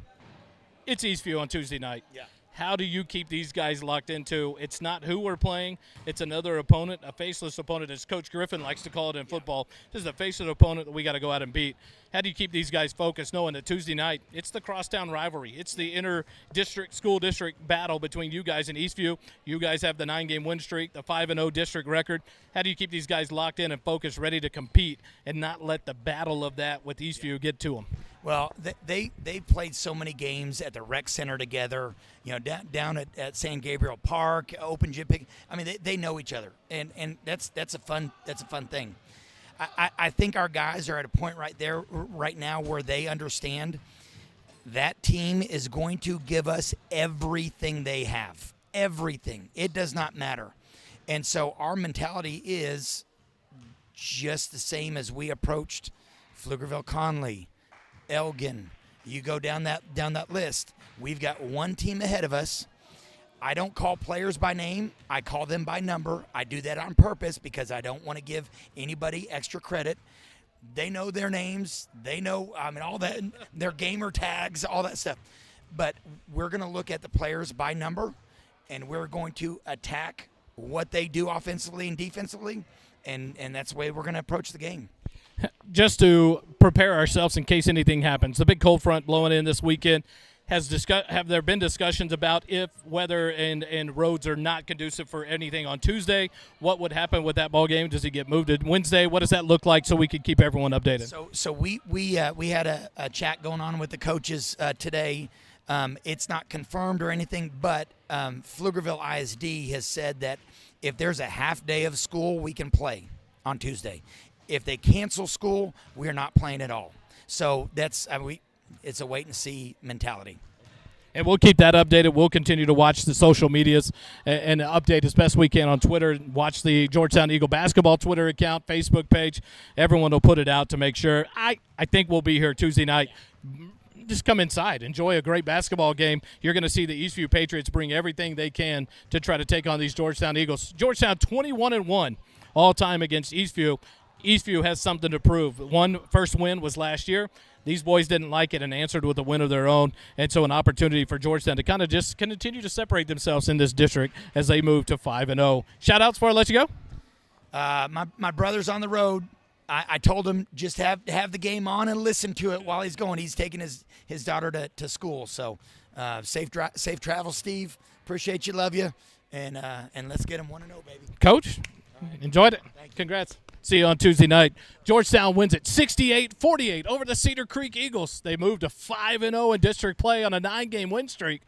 It's Eastview on Tuesday night. Yeah. How do you keep these guys locked into? It's not who we're playing. It's another opponent, a faceless opponent, as Coach Griffin likes to call it in football. This is a faceless opponent that we got to go out and beat. How do you keep these guys focused knowing that Tuesday night, it's the crosstown rivalry. It's the inter-district, school district battle between you guys and Eastview. You guys have the 9-game win streak, the 5-0 district record. How do you keep these guys locked in and focused, ready to compete, and not let the battle of that with Eastview get to them? Well, they played so many games at the rec center together, you know, down at San Gabriel Park, open gym pick. I mean, they know each other, and that's a fun thing. I think our guys are at a point right now where they understand that team is going to give us everything they have, everything. It does not matter, and so our mentality is just the same as we approached Pflugerville Conley, Elgin. You go down that list. We've got one team ahead of us. I don't call players by name. I call them by number. I do that on purpose because I don't want to give anybody extra credit. They know their names. They know, I mean, all that, their gamer tags, all that stuff. But we're going to look at the players by number, and we're going to attack what they do offensively and defensively, and that's the way we're going to approach the game. just to prepare ourselves in case anything happens. The big cold front blowing in this weekend. Have there been discussions about if weather and roads are not conducive for anything on Tuesday? What would happen with that ball game? Does it get moved to Wednesday? What does that look like so we can keep everyone updated? So we had a chat going on with the coaches today. It's not confirmed or anything, but Pflugerville ISD has said that if there's a half day of school, we can play on Tuesday. If they cancel school, we're not playing at all. So that's it's a wait and see mentality. And we'll keep that updated. We'll continue to watch the social medias and update as best we can on Twitter. Watch the Georgetown Eagle basketball Twitter account, Facebook page. Everyone will put it out to make sure. I think we'll be here Tuesday night. Just come inside. Enjoy a great basketball game. You're going to see the Eastview Patriots bring everything they can to try to take on these Georgetown Eagles. Georgetown 21-1 all time against Eastview. Eastview has something to prove. First win was last year. These boys didn't like it and answered with a win of their own, and so an opportunity for Georgetown to kind of just continue to separate themselves in this district as they move to 5-0. Shout-outs before I let you go? My brother's on the road. I told him just have the game on and listen to it while he's going. He's taking his daughter to school. So safe travel, Steve. Appreciate you, love you, and let's get him 1-0, baby. Coach, enjoyed it. Congrats. See you on Tuesday night. Georgetown wins it 68-48 over the Cedar Creek Eagles. They move to 5-0 in district play on a 9-game win streak.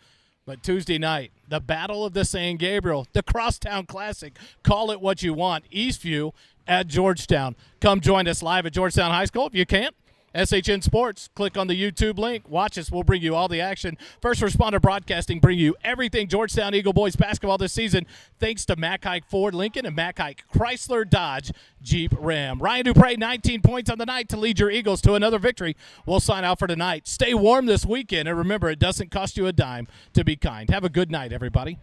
But Tuesday night, the Battle of the San Gabriel, the Crosstown Classic, call it what you want, Eastview at Georgetown. Come join us live at Georgetown High School. If you can't, SHN Sports, click on the YouTube link. Watch us. We'll bring you all the action. First Responder Broadcasting bring you everything Georgetown Eagle boys basketball this season thanks to Mack Hike Ford Lincoln and Mack Hike Chrysler Dodge Jeep Ram. Ryan Dupre, 19 points on the night to lead your Eagles to another victory. We'll sign out for tonight. Stay warm this weekend, and remember, it doesn't cost you a dime to be kind. Have a good night, everybody.